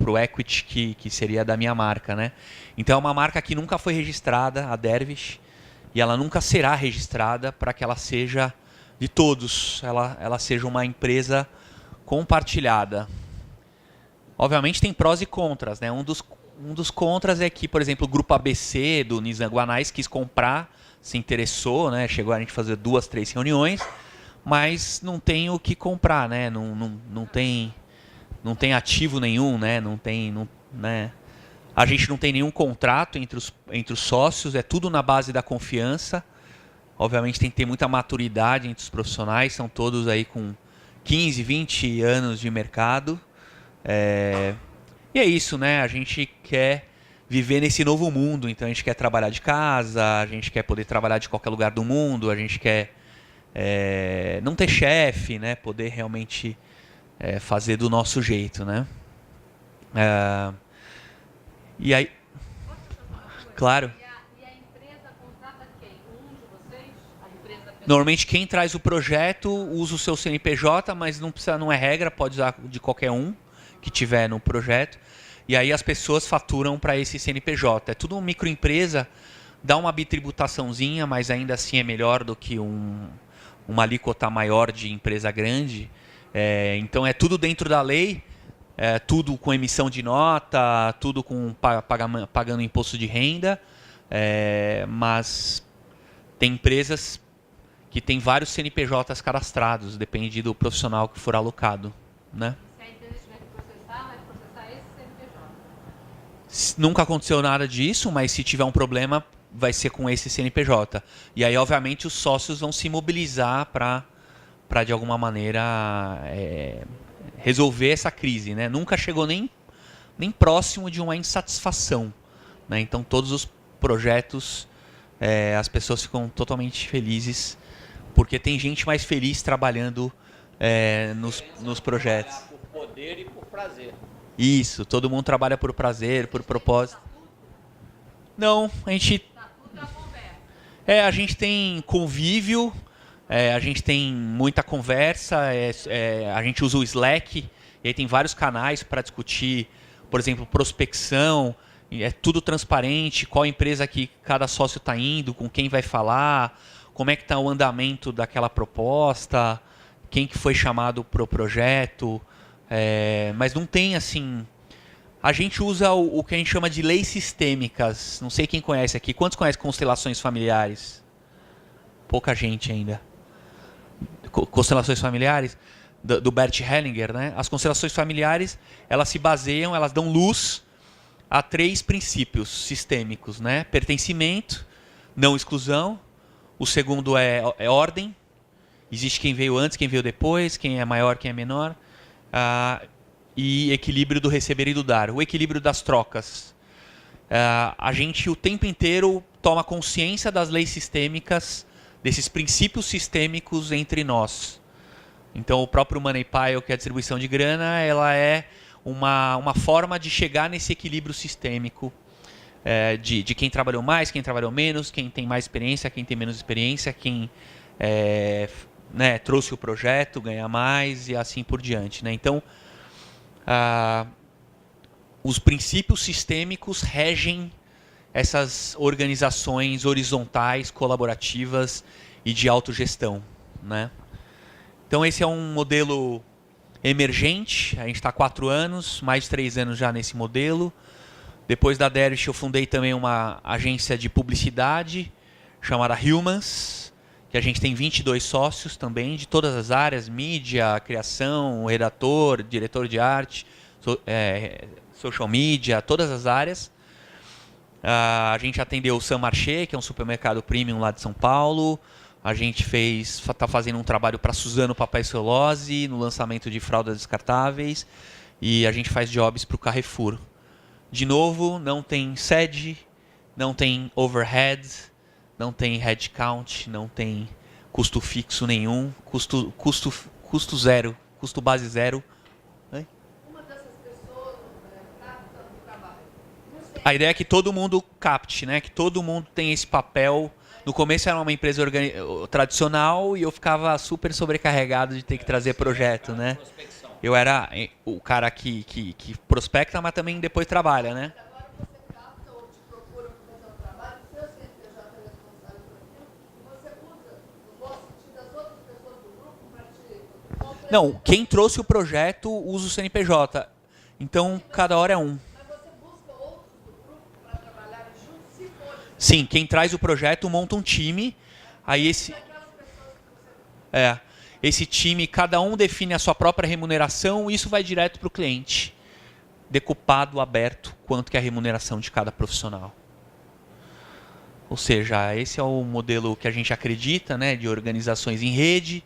o equity que seria da minha marca, né? Então, é uma marca que nunca foi registrada, a Dervish, e ela nunca será registrada para que ela seja de todos, ela seja uma empresa compartilhada. Obviamente tem prós e contras, né? Um dos contras é que, por exemplo, o grupo ABC do Nizam Guanais quis comprar, se interessou, né? Chegou a gente fazer 2, 3 reuniões, mas não tem o que comprar, né? Não tem ativo nenhum, né? Né? A gente não tem nenhum contrato entre os sócios, é tudo na base da confiança. Obviamente tem que ter muita maturidade entre os profissionais, são todos aí com 15, 20 anos de mercado. E é isso, né? A gente quer viver nesse novo mundo, então a gente quer trabalhar de casa, a gente quer poder trabalhar de qualquer lugar do mundo, a gente quer não ter chefe, né? Poder realmente fazer do nosso jeito, né? E aí... Claro. Normalmente quem traz o projeto usa o seu CNPJ, mas não é regra, pode usar de qualquer um que tiver no projeto. E aí as pessoas faturam para esse CNPJ. É tudo uma microempresa, dá uma bitributaçãozinha, mas ainda assim é melhor do que uma alíquota maior de empresa grande. Então é tudo dentro da lei, tudo com emissão de nota, tudo com pagando imposto de renda, mas tem empresas que tem vários CNPJs cadastrados, depende do profissional que for alocado, né? Se a empresa tiver que processar, vai processar esse CNPJ? Nunca aconteceu nada disso, mas se tiver um problema, vai ser com esse CNPJ. E aí, obviamente, os sócios vão se mobilizar para de alguma maneira, resolver essa crise, né? Nunca chegou nem próximo de uma insatisfação, né? Então, todos os projetos, as pessoas ficam totalmente felizes, porque tem gente mais feliz trabalhando nos projetos. Por poder e por prazer. Isso, todo mundo trabalha por prazer, por propósito. Não, a gente... a gente tem convívio, a gente tem muita conversa, a gente usa o Slack, e aí tem vários canais para discutir, por exemplo, prospecção, é tudo transparente, qual empresa que cada sócio está indo, com quem vai falar, como é que está o andamento daquela proposta, quem que foi chamado para o projeto, mas não tem assim... A gente usa o que a gente chama de leis sistêmicas, não sei quem conhece aqui, quantos conhecem constelações familiares? Pouca gente ainda. Constelações familiares, do Bert Hellinger, né? As constelações familiares, elas se baseiam, elas dão luz a 3 princípios sistêmicos, né? Pertencimento, não exclusão. O segundo é ordem. Existe quem veio antes, quem veio depois, quem é maior, quem é menor. E equilíbrio do receber e do dar. O equilíbrio das trocas. A gente o tempo inteiro toma consciência das leis sistêmicas, desses princípios sistêmicos entre nós. Então, o próprio Money Pile, que é a distribuição de grana, ela é uma forma de chegar nesse equilíbrio sistêmico de quem trabalhou mais, quem trabalhou menos, quem tem mais experiência, quem tem menos experiência, quem trouxe o projeto, ganha mais e assim por diante. Né? Então, os princípios sistêmicos regem essas organizações horizontais, colaborativas e de autogestão. Né? Então, esse é um modelo emergente. A gente está há 4 anos, mais de 3 anos já nesse modelo. Depois da Dervish, eu fundei também uma agência de publicidade chamada Humans, que a gente tem 22 sócios também, de todas as áreas, mídia, criação, redator, diretor de arte, social media, todas as áreas. A gente atendeu o Saint Marché, que é um supermercado premium lá de São Paulo. A gente está fazendo um trabalho para Suzano Papai Celose no lançamento de fraldas descartáveis. E a gente faz jobs para o Carrefour. De novo, não tem sede, não tem overhead, não tem headcount, não tem custo fixo nenhum, custo zero, custo base zero. Uma dessas pessoas capta o trabalho. A ideia é que todo mundo capte, né? Que todo mundo tem esse papel. No começo era uma empresa tradicional e eu ficava super sobrecarregado de ter que trazer projeto, né? Eu era o cara que prospecta, mas também depois trabalha, né? Agora você capta ou te procura para fazer um trabalho, o seu CNPJ é responsável por aquilo, e você usa, no bom sentido, as outras pessoas do grupo para te... Não, quem trouxe o projeto usa o CNPJ. Então, cada hora é um. Mas você busca outros do grupo para trabalharem juntos, se for... Sim, quem traz o projeto monta um time. Aí esse... Esse time, cada um define a sua própria remuneração e isso vai direto para o cliente. Decupado, aberto, quanto que é a remuneração de cada profissional. Ou seja, esse é o modelo que a gente acredita, né, de organizações em rede.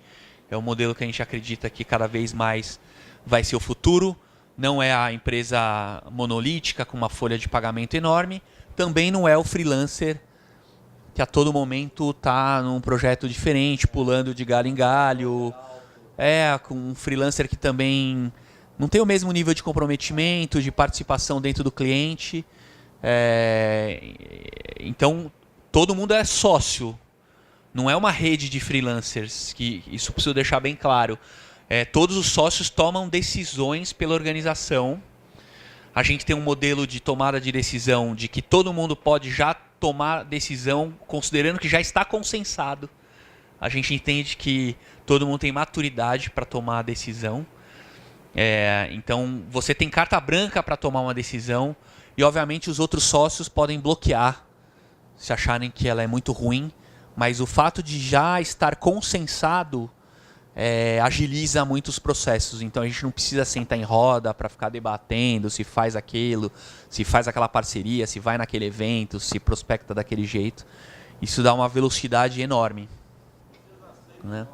É o modelo que a gente acredita que cada vez mais vai ser o futuro. Não é a empresa monolítica com uma folha de pagamento enorme. Também não é o freelancer que a todo momento está num projeto diferente, pulando de galho em galho. Com um freelancer que também não tem o mesmo nível de comprometimento, de participação dentro do cliente. Então, todo mundo é sócio. Não é uma rede de freelancers, que isso preciso deixar bem claro. Todos os sócios tomam decisões pela organização. A gente tem um modelo de tomada de decisão de que todo mundo pode já tomar decisão considerando que já está consensado. A gente entende que todo mundo tem maturidade para tomar a decisão. Então, você tem carta branca para tomar uma decisão e, obviamente, os outros sócios podem bloquear se acharem que ela é muito ruim, mas o fato de já estar consensado agiliza muito os processos. Então a gente não precisa sentar em roda para ficar debatendo se faz aquilo, se faz aquela parceria, se vai naquele evento, se prospecta daquele jeito. Isso dá uma velocidade enorme. Né?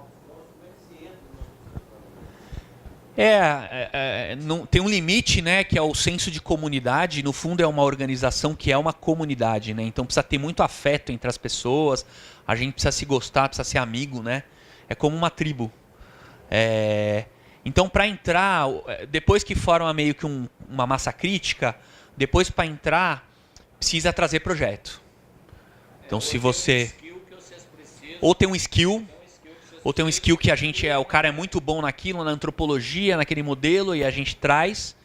Não, tem um limite, né, que é o senso de comunidade. No fundo é uma organização que é uma comunidade, né? Então precisa ter muito afeto entre as pessoas. A gente precisa se gostar, precisa ser amigo, né? É como uma tribo. Então, para entrar, depois que forma meio que uma massa crítica, depois para entrar, precisa trazer projeto. Então, se você... Ou tem um skill, ou tem um skill que o cara é muito bom naquilo, na antropologia, naquele modelo, e a gente traz.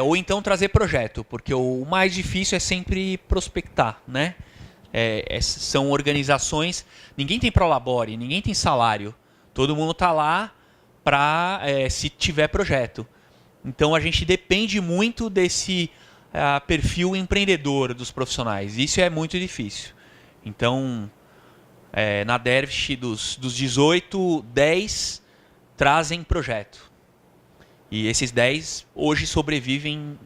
Ou então trazer projeto, porque o mais difícil é sempre prospectar, né? São organizações... Ninguém tem prolabore, ninguém tem salário. Todo mundo está lá para se tiver projeto. Então a gente depende muito desse perfil empreendedor dos profissionais. Isso é muito difícil. Então, na Dervish, dos 18, 10 trazem projeto. E esses 10 hoje sobrevivem,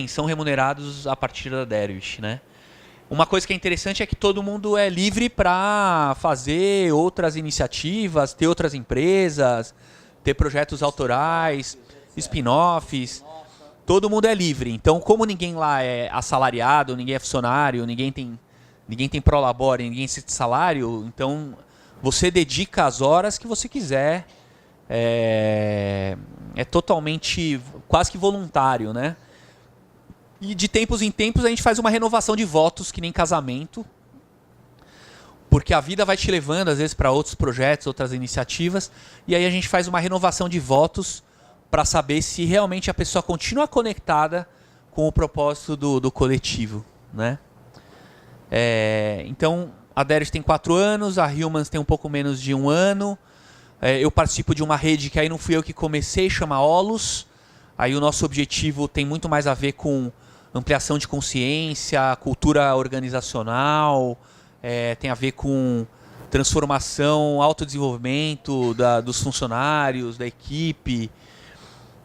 são remunerados a partir da Dervish, né? Uma coisa que é interessante é que todo mundo é livre para fazer outras iniciativas, ter outras empresas, ter projetos autorais, spin-offs. Todo mundo é livre. Então, como ninguém lá é assalariado, ninguém é funcionário, ninguém tem prolabore, ninguém tem salário, então você dedica as horas que você quiser. É totalmente, quase que voluntário, né? E de tempos em tempos a gente faz uma renovação de votos, que nem casamento. Porque a vida vai te levando, às vezes, para outros projetos, outras iniciativas. E aí a gente faz uma renovação de votos para saber se realmente a pessoa continua conectada com o propósito do coletivo, né? Então, a Derivsh tem 4 anos, a Humans tem um pouco menos de 1 ano. Eu participo de uma rede que aí não fui eu que comecei, chama Olus. Aí o nosso objetivo tem muito mais a ver com ampliação de consciência, cultura organizacional, tem a ver com transformação, autodesenvolvimento dos funcionários, da equipe.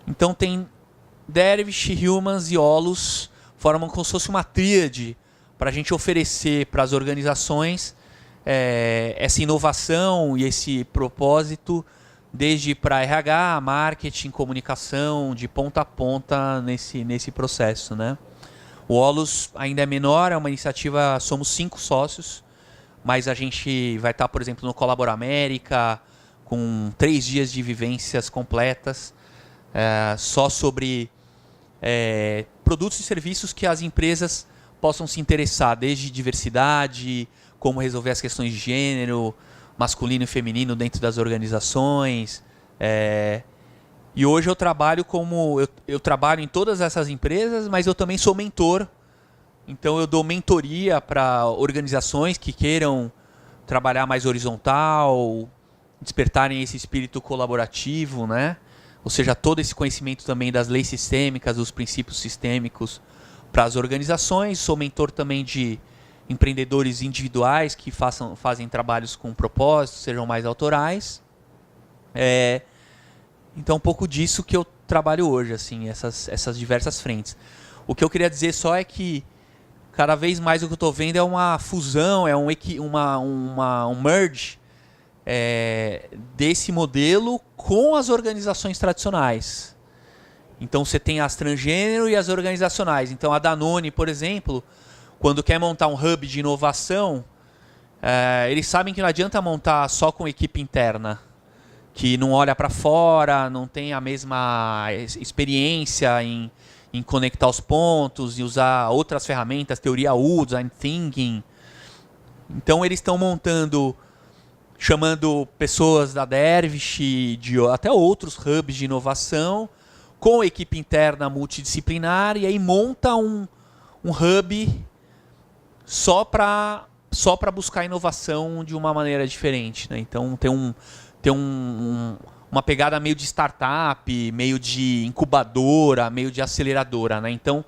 Então tem Derivsh, Humans e Olus, formam como se fosse uma tríade para a gente oferecer para as organizações essa inovação e esse propósito, desde para RH, marketing, comunicação, de ponta a ponta nesse processo, né? O Olus ainda é menor, é uma iniciativa, somos 5 sócios, mas a gente vai estar, por exemplo, no Colabora América, com 3 dias de vivências completas, só sobre produtos e serviços que as empresas possam se interessar, desde diversidade, como resolver as questões de gênero, masculino e feminino dentro das organizações. E hoje eu trabalho eu trabalho em todas essas empresas, mas eu também sou mentor. Então eu dou mentoria para organizações que queiram trabalhar mais horizontal, despertarem esse espírito colaborativo, né? Ou seja, todo esse conhecimento também das leis sistêmicas, dos princípios sistêmicos para as organizações. Sou mentor também de empreendedores individuais que fazem trabalhos com propósito, sejam mais autorais. Então, um pouco disso que eu trabalho hoje, assim, essas diversas frentes. O que eu queria dizer só é que cada vez mais o que eu estou vendo é uma fusão, é um merge desse modelo com as organizações tradicionais. Então, você tem as transgênero e as organizacionais. Então, a Danone, por exemplo, quando quer montar um hub de inovação, eles sabem que não adianta montar só com equipe interna, que não olha para fora, não tem a mesma experiência em conectar os pontos e usar outras ferramentas, teoria U, design thinking. Então eles estão chamando pessoas da Derivsh, até outros hubs de inovação, com equipe interna multidisciplinar, e aí monta um hub só para buscar inovação de uma maneira diferente, né? Então tem uma pegada meio de startup, meio de incubadora, meio de aceleradora, né? Então,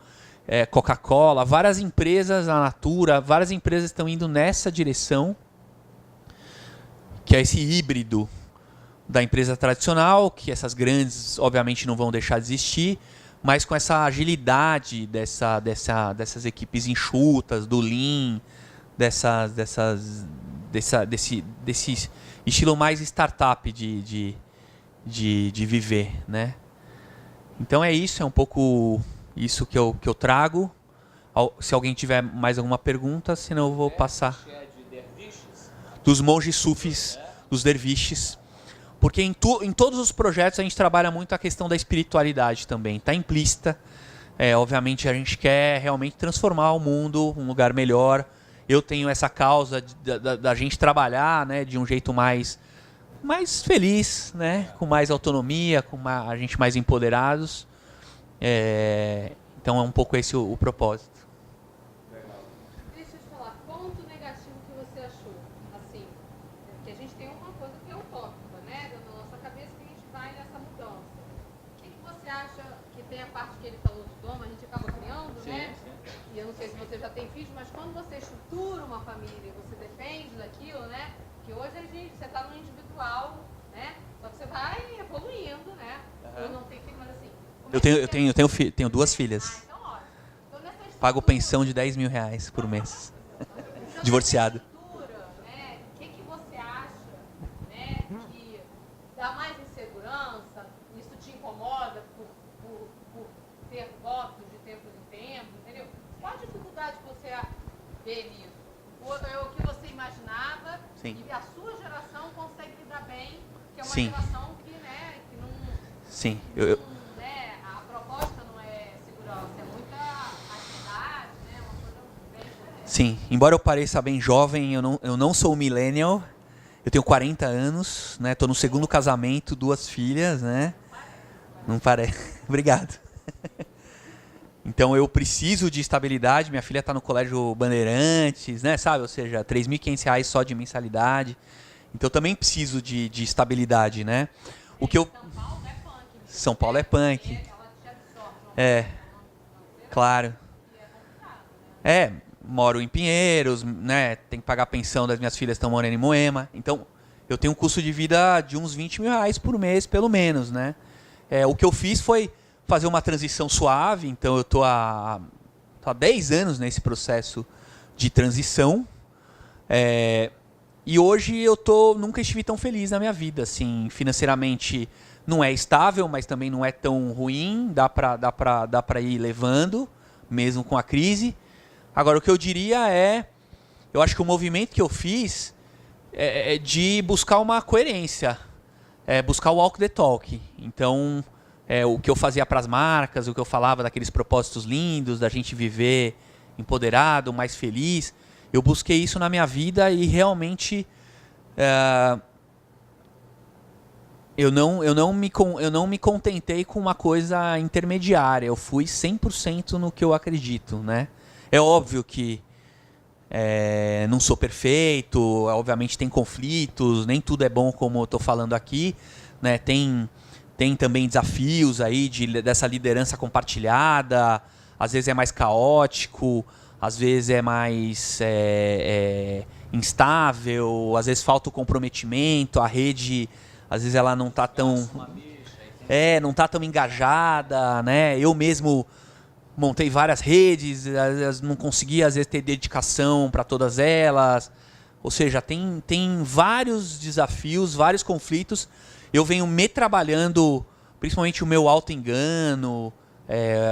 Coca-Cola, várias empresas, a Natura, várias empresas estão indo nessa direção, que é esse híbrido da empresa tradicional, que essas grandes, obviamente, não vão deixar de existir, mas com essa agilidade dessas equipes enxutas, do Lean, desse estilo mais startup de viver, né? Então é isso, é um pouco isso que eu trago. Se alguém tiver mais alguma pergunta, senão eu vou passar. Dos monges sufis, dos derviches. Porque em todos os projetos a gente trabalha muito a questão da espiritualidade também. Está implícita. Obviamente a gente quer realmente transformar o mundo um lugar melhor. Eu tenho essa causa da gente trabalhar, né, de um jeito mais feliz, né, com mais autonomia, com a gente mais empoderados. Então é um pouco esse o propósito. Deixa eu te falar, ponto negativo que você achou, assim, que a gente tem uma coisa que é utópica, né, na nossa cabeça, que a gente vai nessa mudança. O que você acha que tem a parte que ele falou de doma, a gente acaba criando, né? E eu não sei se você já tem filhos, mas quando você estrutura uma família, você depende daquilo, né? Que hoje você está no individual, né? Só que você vai evoluindo, né? Eu não tenho filho, mas assim... Eu tenho 2 filhas. Então, ótimo. Então, nessa estrutura, Pago pensão de R$10 mil por mês. Divorciado. Né? O que você acha, né, que dá mais insegurança? Isso te incomoda por ter votos de tempo em tempo, entendeu? Qual a dificuldade que você vê nisso? O que você imaginava Sim. E a sua geração consegue lidar bem, que é uma Sim. geração que, né, que não, Sim. né, a proposta não é segurança, é muita atividade, né, uma coisa bem diferente. Sim. Embora eu pareça bem jovem, eu não sou millennial. Eu tenho 40 anos, né? Tô no segundo casamento, 2 filhas, né? Não parece. Obrigado. Então eu preciso de estabilidade. Minha filha está no colégio Bandeirantes, né? Sabe? Ou seja, R$ 3.500 só de mensalidade. Então eu também preciso de estabilidade, né? O que eu... São Paulo é punk. É. Claro. Moro em Pinheiros, né? Tem que pagar a pensão das minhas filhas que estão morando em Moema. Então, eu tenho um custo de vida de uns R$ 20.000 por mês, pelo menos, né? O que eu fiz foi fazer uma transição suave. Então, eu tô há 10 anos nesse processo de transição. E hoje eu nunca estive tão feliz na minha vida. Assim, financeiramente não é estável, mas também não é tão ruim. Dá pra ir levando, mesmo com a crise. Agora, o que eu diria eu acho que o movimento que eu fiz é de buscar uma coerência, buscar o walk the talk. Então, o que eu fazia para as marcas, o que eu falava daqueles propósitos lindos, da gente viver empoderado, mais feliz, eu busquei isso na minha vida e realmente eu não me contentei com uma coisa intermediária. Eu fui 100% no que eu acredito, né? É óbvio que não sou perfeito, obviamente tem conflitos, nem tudo é bom como eu estou falando aqui, né? Tem também desafios aí dessa liderança compartilhada, às vezes é mais caótico, às vezes é mais instável, às vezes falta o comprometimento, a rede, às vezes ela não está tão engajada, né? Eu mesmo montei várias redes, não conseguia às vezes ter dedicação para todas elas. Ou seja, tem vários desafios, vários conflitos. Eu venho me trabalhando, principalmente o meu auto-engano,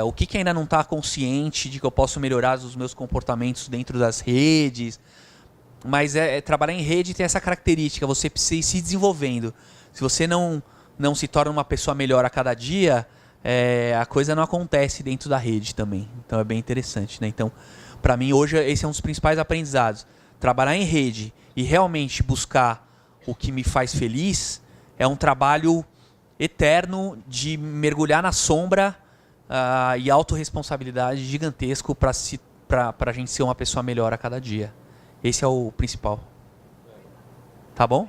o que ainda não está consciente de que eu posso melhorar os meus comportamentos dentro das redes. Mas trabalhar em rede tem essa característica, você precisa ir se desenvolvendo. Se você não se torna uma pessoa melhor a cada dia, a coisa não acontece dentro da rede também. Então é bem interessante, né? Então, para mim, hoje, esse é um dos principais aprendizados. Trabalhar em rede e realmente buscar o que me faz feliz é um trabalho eterno de mergulhar na sombra e autorresponsabilidade gigantesco para a gente ser uma pessoa melhor a cada dia. Esse é o principal. Tá bom?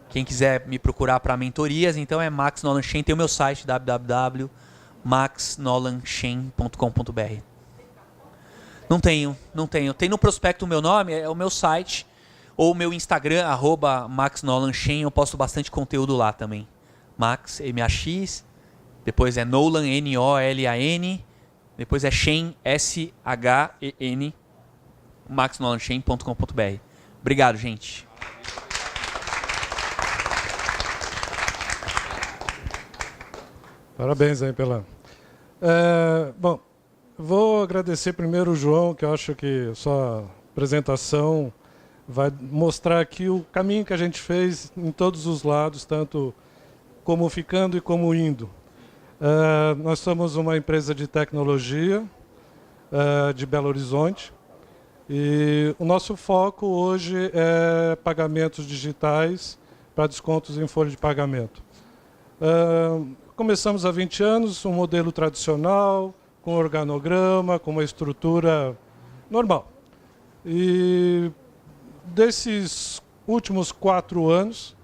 Quem quiser me procurar para mentorias, então é Max Nolan Shen. Tem o meu site, www.maxnolanshen.com.br. Não tenho. Tem no prospecto o meu nome, é o meu site, ou o meu Instagram, @maxnolanshen. Eu posto bastante conteúdo lá também. Max, M-A-X, depois é Nolan, N-O-L-A-N, depois é Shen, S-H-E-N, maxnolanshen.com.br. Obrigado, gente. Parabéns aí pela... bom, vou agradecer primeiro o João, que eu acho que sua apresentação vai mostrar aqui o caminho que a gente fez em todos os lados, tanto como ficando e como indo. Nós somos uma empresa de tecnologia de Belo Horizonte e o nosso foco hoje é pagamentos digitais para descontos em folha de pagamento. Começamos há 20 anos, um modelo tradicional, com organograma, com uma estrutura normal. E desses últimos 4 anos,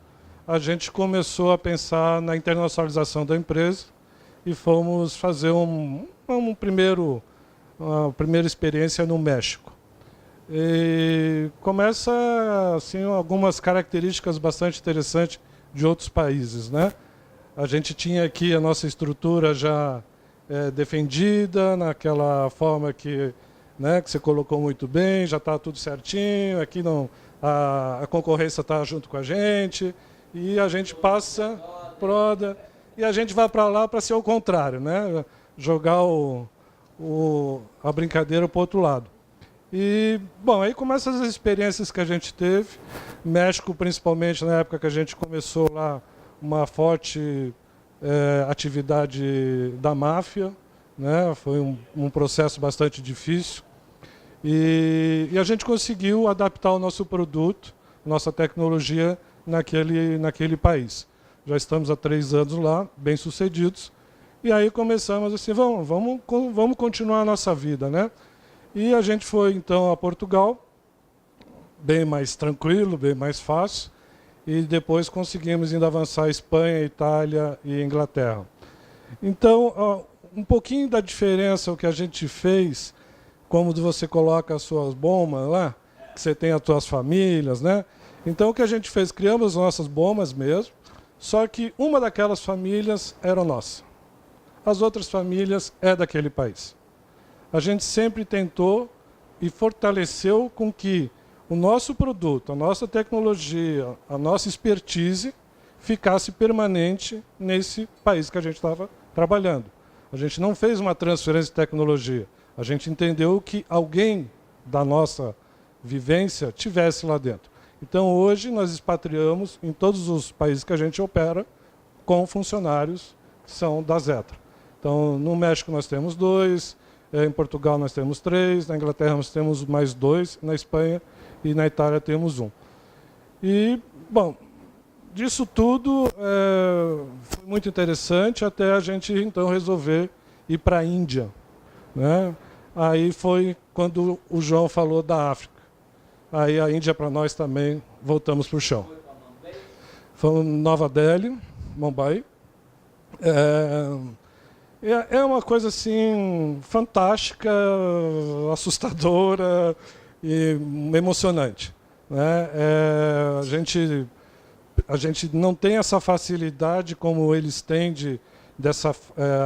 a gente começou a pensar na internacionalização da empresa e fomos fazer uma primeira experiência no México. E começa assim, algumas características bastante interessantes de outros países, né? A gente tinha aqui a nossa estrutura já defendida, naquela forma que você colocou muito bem, já está tudo certinho, aqui não, a concorrência está junto com a gente, e a gente passa, proda, e a gente vai para lá para ser o contrário, né? Jogar a brincadeira para o outro lado. E, bom, aí começam as experiências que a gente teve. México, principalmente, na época que a gente começou lá, uma forte atividade da máfia, né? Foi um processo bastante difícil. E a gente conseguiu adaptar o nosso produto, nossa tecnologia, naquele país. Já estamos há 3 anos lá, bem-sucedidos. E aí começamos assim, vamos continuar a nossa vida, né? E a gente foi, então, a Portugal, bem mais tranquilo, bem mais fácil. E depois conseguimos ainda avançar a Espanha, Itália e Inglaterra. Então, um pouquinho da diferença, o que a gente fez, como você coloca as suas bombas lá, que você tem as suas famílias, né? Então, o que a gente fez? Criamos as nossas bombas mesmo, só que uma daquelas famílias era nossa. As outras famílias é daquele país. A gente sempre tentou e fortaleceu com que o nosso produto, a nossa tecnologia, a nossa expertise ficasse permanente nesse país que a gente estava trabalhando. A gente não fez uma transferência de tecnologia. A gente entendeu que alguém da nossa vivência tivesse lá dentro. Então, hoje, nós expatriamos em todos os países que a gente opera com funcionários que são da Zetra. Então, no México nós temos 2, em Portugal nós temos 3, na Inglaterra nós temos mais 2, na Espanha e na Itália temos 1. E, bom, disso tudo foi muito interessante até a gente, então, resolver ir para a Índia, né? Aí foi quando o João falou da África. Aí a Índia, para nós também, voltamos para o chão. Foi Nova Delhi, Mumbai. É uma coisa assim fantástica, assustadora e emocionante, né? A gente não tem essa facilidade como eles têm dessa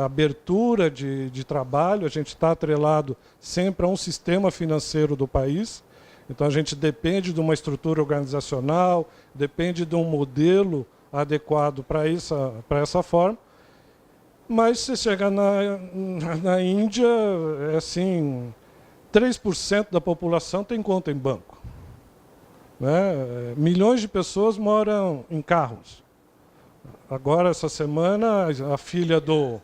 abertura de trabalho. A gente está atrelado sempre a um sistema financeiro do país. Então a gente depende de uma estrutura organizacional, depende de um modelo adequado para essa forma. Mas você chega na Índia, é assim, 3% da população tem conta em banco, né? Milhões de pessoas moram em carros. Agora, essa semana, a filha do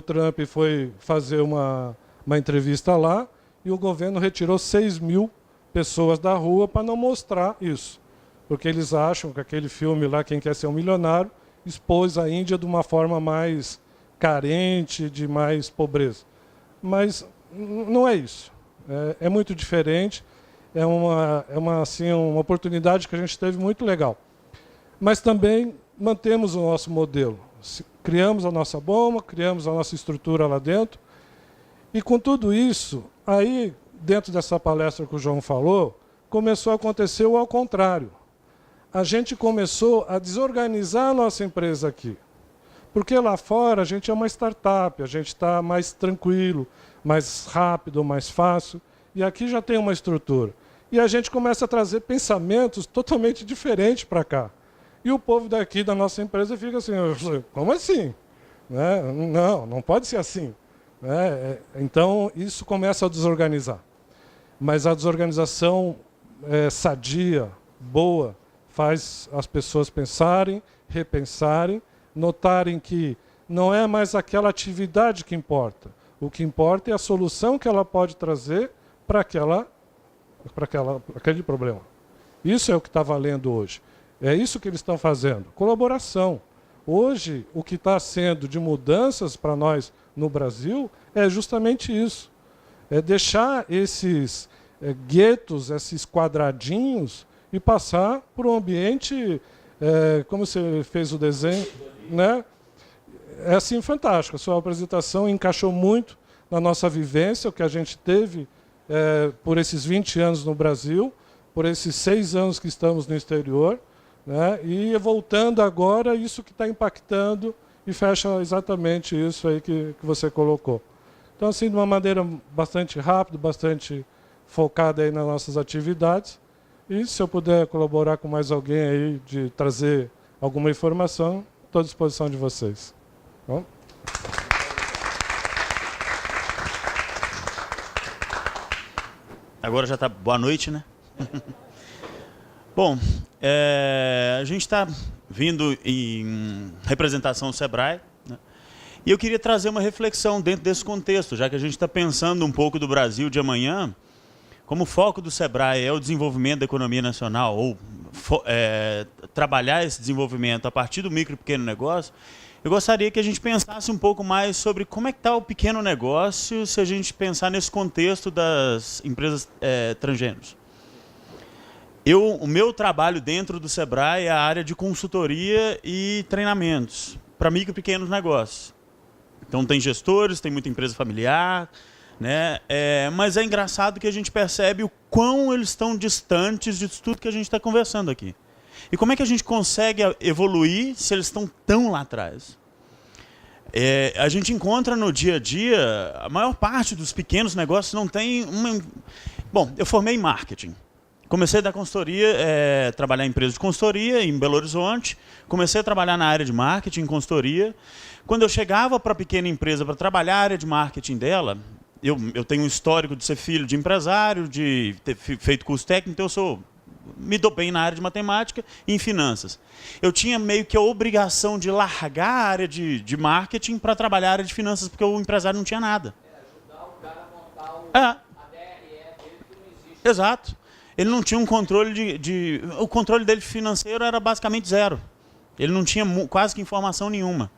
Trump foi fazer uma entrevista lá e o governo retirou 6.000 pessoas da rua para não mostrar isso. Porque eles acham que aquele filme lá, Quem Quer Ser um Milionário, expôs a Índia de uma forma mais carente, de mais pobreza. Mas não é isso. É muito diferente. É uma oportunidade que a gente teve muito legal. Mas também mantemos o nosso modelo. Criamos a nossa bomba, criamos a nossa estrutura lá dentro. E com tudo isso, aí, dentro dessa palestra que o João falou, começou a acontecer o ao contrário. A gente começou a desorganizar a nossa empresa aqui. Porque lá fora a gente é uma startup, a gente está mais tranquilo, mais rápido, mais fácil. E aqui já tem uma estrutura. E a gente começa a trazer pensamentos totalmente diferentes para cá. E o povo daqui da nossa empresa fica assim, como assim? Né? Não pode ser assim. Né? Então, isso começa a desorganizar. Mas a desorganização sadia, boa, faz as pessoas pensarem, repensarem, notarem que não é mais aquela atividade que importa. O que importa é a solução que ela pode trazer para aquele problema. Isso é o que está valendo hoje. É isso que eles estão fazendo. Colaboração. Hoje, o que está sendo de mudanças para nós no Brasil é justamente isso. É deixar esses guetos, esses quadradinhos, e passar por um ambiente, como você fez o desenho, né? É assim fantástico. A sua apresentação encaixou muito na nossa vivência, o que a gente teve por esses 20 anos no Brasil, por esses 6 anos que estamos no exterior, né? E voltando agora, isso que está impactando e fecha exatamente isso aí que você colocou. Então, assim, de uma maneira bastante rápida, bastante focada aí nas nossas atividades. E se eu puder colaborar com mais alguém aí, de trazer alguma informação, estou à disposição de vocês. Bom? Agora já está boa noite, né? Bom, a gente está vindo em representação do Sebrae, né? E eu queria trazer uma reflexão dentro desse contexto, já que a gente está pensando um pouco do Brasil de amanhã, como o foco do Sebrae é o desenvolvimento da economia nacional, ou trabalhar esse desenvolvimento a partir do micro e pequeno negócio, eu gostaria que a gente pensasse um pouco mais sobre como é que está o pequeno negócio se a gente pensar nesse contexto das empresas transgêneros. O meu trabalho dentro do Sebrae é a área de consultoria e treinamentos para micro e pequenos negócios. Então tem gestores, tem muita empresa familiar, né? Mas é engraçado que a gente percebe o quão eles estão distantes de tudo que a gente está conversando aqui. E como é que a gente consegue evoluir se eles estão tão lá atrás? A gente encontra no dia a dia, a maior parte dos pequenos negócios não tem uma... Bom, eu formei em marketing. Comecei a dar consultoria, trabalhar em empresa de consultoria em Belo Horizonte. Comecei a trabalhar na área de marketing, consultoria. Quando eu chegava para a pequena empresa para trabalhar a área de marketing dela, eu tenho um histórico de ser filho de empresário, de ter feito curso técnico, então me dou bem na área de matemática e em finanças. Eu tinha meio que a obrigação de largar a área de marketing para trabalhar a área de finanças, porque o empresário não tinha nada. Ajudar o cara a montar a DRE dele que não existe. Exato. Ele não tinha um controle o controle dele financeiro era basicamente zero. Ele não tinha quase que informação nenhuma.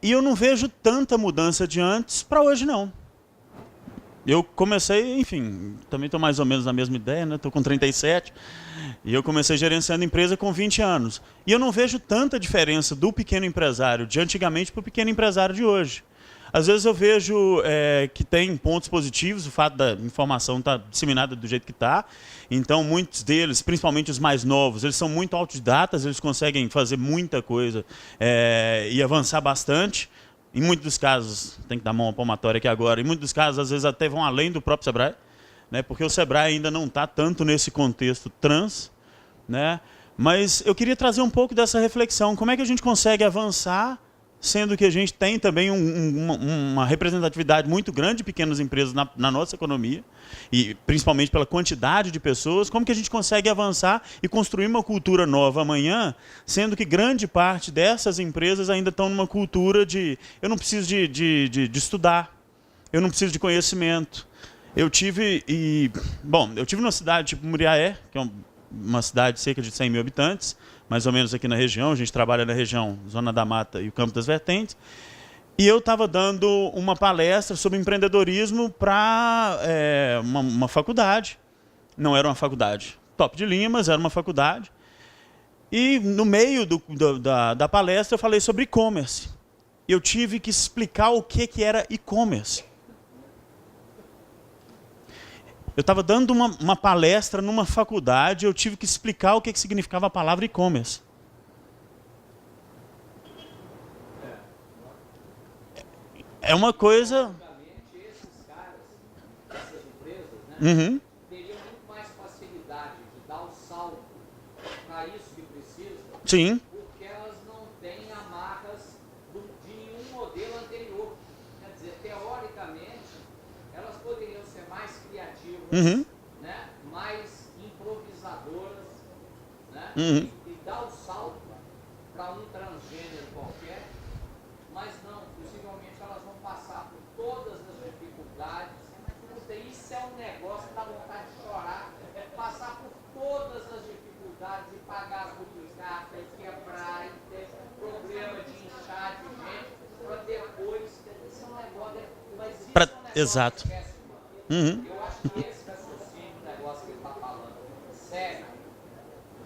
E eu não vejo tanta mudança de antes para hoje, não. Eu comecei, enfim, também estou mais ou menos na mesma ideia, né? Estou com 37, e eu comecei gerenciando empresa com 20 anos. E eu não vejo tanta diferença do pequeno empresário de antigamente para o pequeno empresário de hoje. Às vezes eu vejo que tem pontos positivos, o fato da informação estar disseminada do jeito que está. Então, muitos deles, principalmente os mais novos, eles são muito autodidatas, eles conseguem fazer muita coisa e avançar bastante. Em muitos dos casos, tem que dar mão à palmatória aqui agora, em muitos dos casos, às vezes até vão além do próprio Sebrae, né? Porque o Sebrae ainda não está tanto nesse contexto trans, né? Mas eu queria trazer um pouco dessa reflexão. Como é que a gente consegue avançar, sendo que a gente tem também uma representatividade muito grande de pequenas empresas na nossa economia, e principalmente pela quantidade de pessoas, como que a gente consegue avançar e construir uma cultura nova amanhã, sendo que grande parte dessas empresas ainda estão numa cultura de eu não preciso de estudar, eu não preciso de conhecimento. Eu tive numa cidade tipo Muriaé, que é uma cidade de cerca de 100 mil habitantes, mais ou menos aqui na região, a gente trabalha na região Zona da Mata e o Campo das Vertentes, e eu estava dando uma palestra sobre empreendedorismo para uma faculdade. Não era uma faculdade top de linha, mas era uma faculdade. E no meio da palestra eu falei sobre e-commerce. Eu tive que explicar o que era e-commerce. Eu estava dando uma palestra numa faculdade, eu tive que explicar o que significava a palavra e-commerce. É uma coisa... Esses caras, essas empresas, né, Uhum. teriam muito mais facilidade de dar o salto para isso que precisam, Sim. porque elas não têm amarras de nenhum modelo anterior. Quer dizer, teoricamente, elas poderiam ser mais criativas, Uhum. né, mais improvisadoras, né, Uhum. e dar o salto para um transgênero qualquer, mas não, possivelmente elas vão passar por todas as dificuldades. Puta, isso é um negócio que dá vontade de chorar, passar por todas as dificuldades e pagar as multicartas, e quebrar, e ter problema de inchar de gente, para depois, isso é um negócio, mas isso é um negócio Exato. que esquece, mano. Uhum. Eu acho que esse raciocínio do negócio que ele está falando, sério,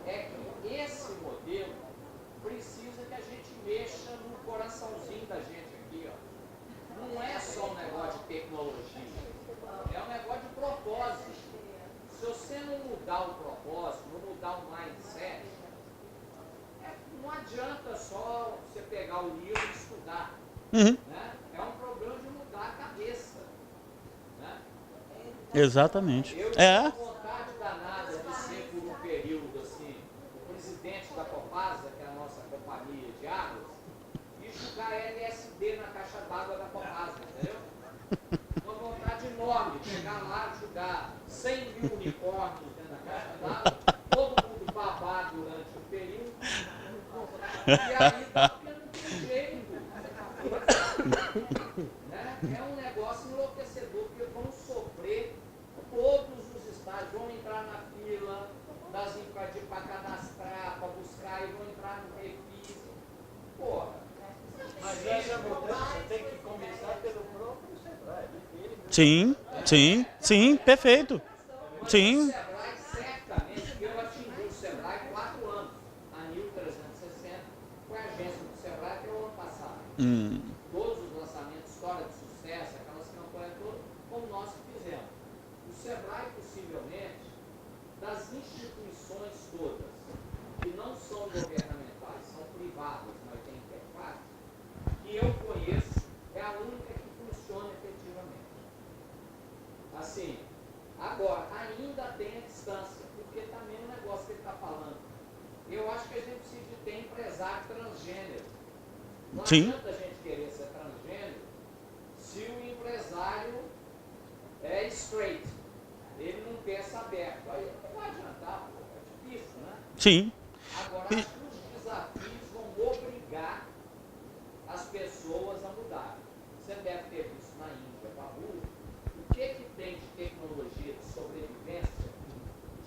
é que esse modelo precisa que a gente mexa no coraçãozinho da gente aqui, ó. Não é só um negócio de tecnologia, é um negócio de propósito. Se você não mudar o propósito, não mudar o mindset, não adianta só você pegar o livro e estudar. Uhum. Né? É um problema de mudar a cabeça. Né? Exatamente. Eu tinha vontade danada de ser, por um período, assim, o presidente da Copasa, que é a nossa companhia de águas, e jogar LSD na caixa d'água da Copasa, entendeu? Uma vontade enorme de chegar lá, jogar 100 aí tá ficando de jeito. Né? É um negócio enlouquecedor, porque vão sofrer todos os estágios, vão entrar na fila para cadastrar, para buscar, e vão entrar no refis. Porra. Mas essa mudança tem que começar pelo próprio Sebrae. Sim, perfeito. Sim. O Sebrae, certamente, eu atingi o Sebrae 4 anos. A 1360 foi a agência do Sebrae até o ano passado. Todos os lançamentos, história de sucesso, aquelas campanhas todas, como nós fizemos. O Sebrae, possivelmente, das instituições todas, que não são governamentais, são privadas, mas tem interface, que eu conheço, é a única que funciona efetivamente. Assim, agora, ainda tem a distância, porque também o negócio que ele está falando. Eu acho que a gente precisa de ter empresário transgênero. Não adianta a gente querer ser transgênero se o empresário é straight. Ele não pensa aberto. Aí não vai adiantar, pô, é difícil, né? Sim. Agora, acho que os desafios vão obrigar as pessoas a mudar. Você deve ter visto na Índia, Babu, o que tem de tecnologia de sobrevivência,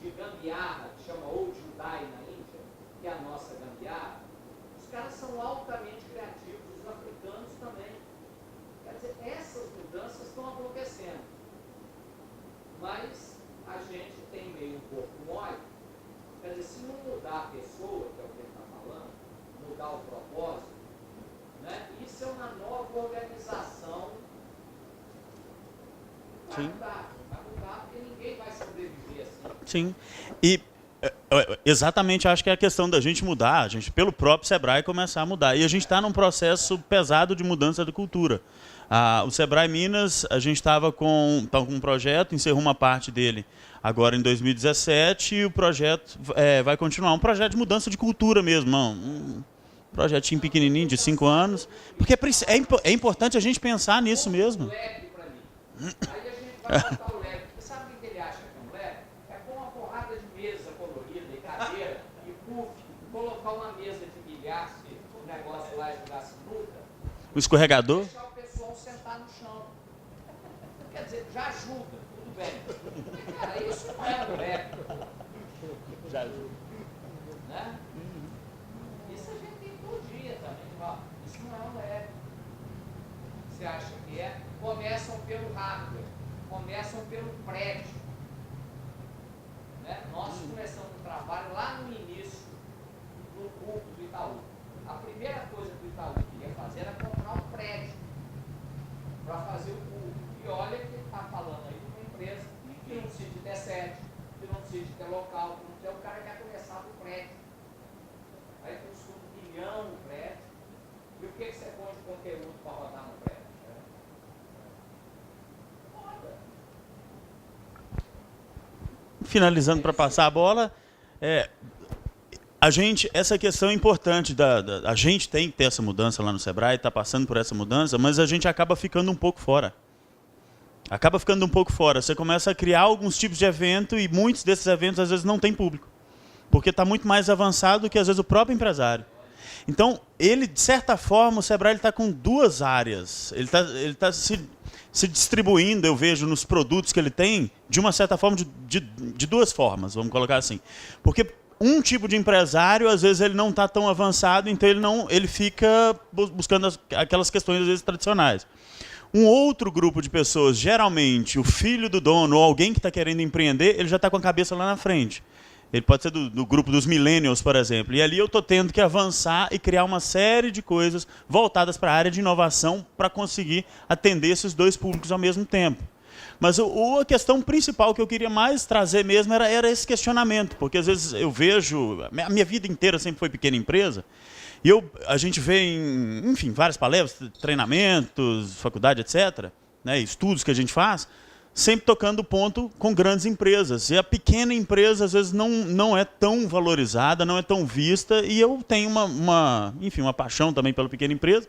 de gambiarra, que chama Old Judai na Índia, que é a nossa gambiarra. Os caras são altamente criativos, os africanos também. Quer dizer, essas mudanças estão acontecendo. Mas a gente tem meio um corpo mole. Quer dizer, se não mudar a pessoa, que é o que ele está falando, mudar o propósito, né? Isso é uma nova organização. Vai mudar, porque ninguém vai sobreviver assim. Sim. E exatamente acho que é a questão da gente mudar, a gente, pelo próprio Sebrae, começar a mudar. E a gente está num processo pesado de mudança de cultura. O Sebrae Minas, a gente estava com um projeto, encerrou uma parte dele agora em 2017, e o projeto vai continuar. Um projeto de mudança de cultura mesmo, um projetinho pequenininho de 5 anos. Porque é importante a gente pensar nisso mesmo. Leve para mim. Aí a gente vai botar o leve. Você sabe o que ele acha que é um leve? É pôr uma porrada de mesa colorida e cadeira e puff, colocar uma mesa de bilhar, se o negócio lá jogar sinuca. O escorregador? Deixar o pessoal sentar no chão. Quer dizer, já ajuda, tudo bem. Cara, isso não é um leve. Já ajuda. Né? Isso a gente tem todo dia também. Ó, isso não é um leve. Você acha que é? Começam pelo hardware, começam pelo prédio. Né? Nós começamos um trabalho lá no início do grupo do Itaú. A primeira coisa que o Itaú queria fazer era comprar um prédio para fazer o culto. E olha que ele está falando aí de uma empresa que não precisa de ter sede, que não precisa de ter local, que não precisa, o cara quer começar do prédio. Aí custa $1 bilhão o prédio. E o que você põe de conteúdo para rodar no prédio? Finalizando para passar a bola, essa questão é importante, a gente tem que ter essa mudança lá no Sebrae, está passando por essa mudança, mas a gente acaba ficando um pouco fora. Você começa a criar alguns tipos de evento e muitos desses eventos às vezes não tem público, porque está muito mais avançado do que às vezes o próprio empresário. Então, ele, de certa forma, o Sebrae está com duas áreas. Ele está se distribuindo, eu vejo, nos produtos que ele tem, de uma certa forma, de duas formas, vamos colocar assim. Porque um tipo de empresário, às vezes, ele não está tão avançado, então ele fica buscando aquelas questões, às vezes, tradicionais. Um outro grupo de pessoas, geralmente, o filho do dono ou alguém que está querendo empreender, ele já está com a cabeça lá na frente. Ele pode ser do grupo dos millennials, por exemplo. E ali eu estou tendo que avançar e criar uma série de coisas voltadas para a área de inovação para conseguir atender esses dois públicos ao mesmo tempo. Mas a questão principal que eu queria mais trazer mesmo era esse questionamento. Porque às vezes eu vejo... A minha vida inteira sempre foi pequena empresa. E a gente vê em, enfim, várias palestras, treinamentos, faculdade, etc., né, estudos que a gente faz, sempre tocando o ponto com grandes empresas. E a pequena empresa, às vezes, não é tão valorizada, não é tão vista, e eu tenho uma paixão também pela pequena empresa.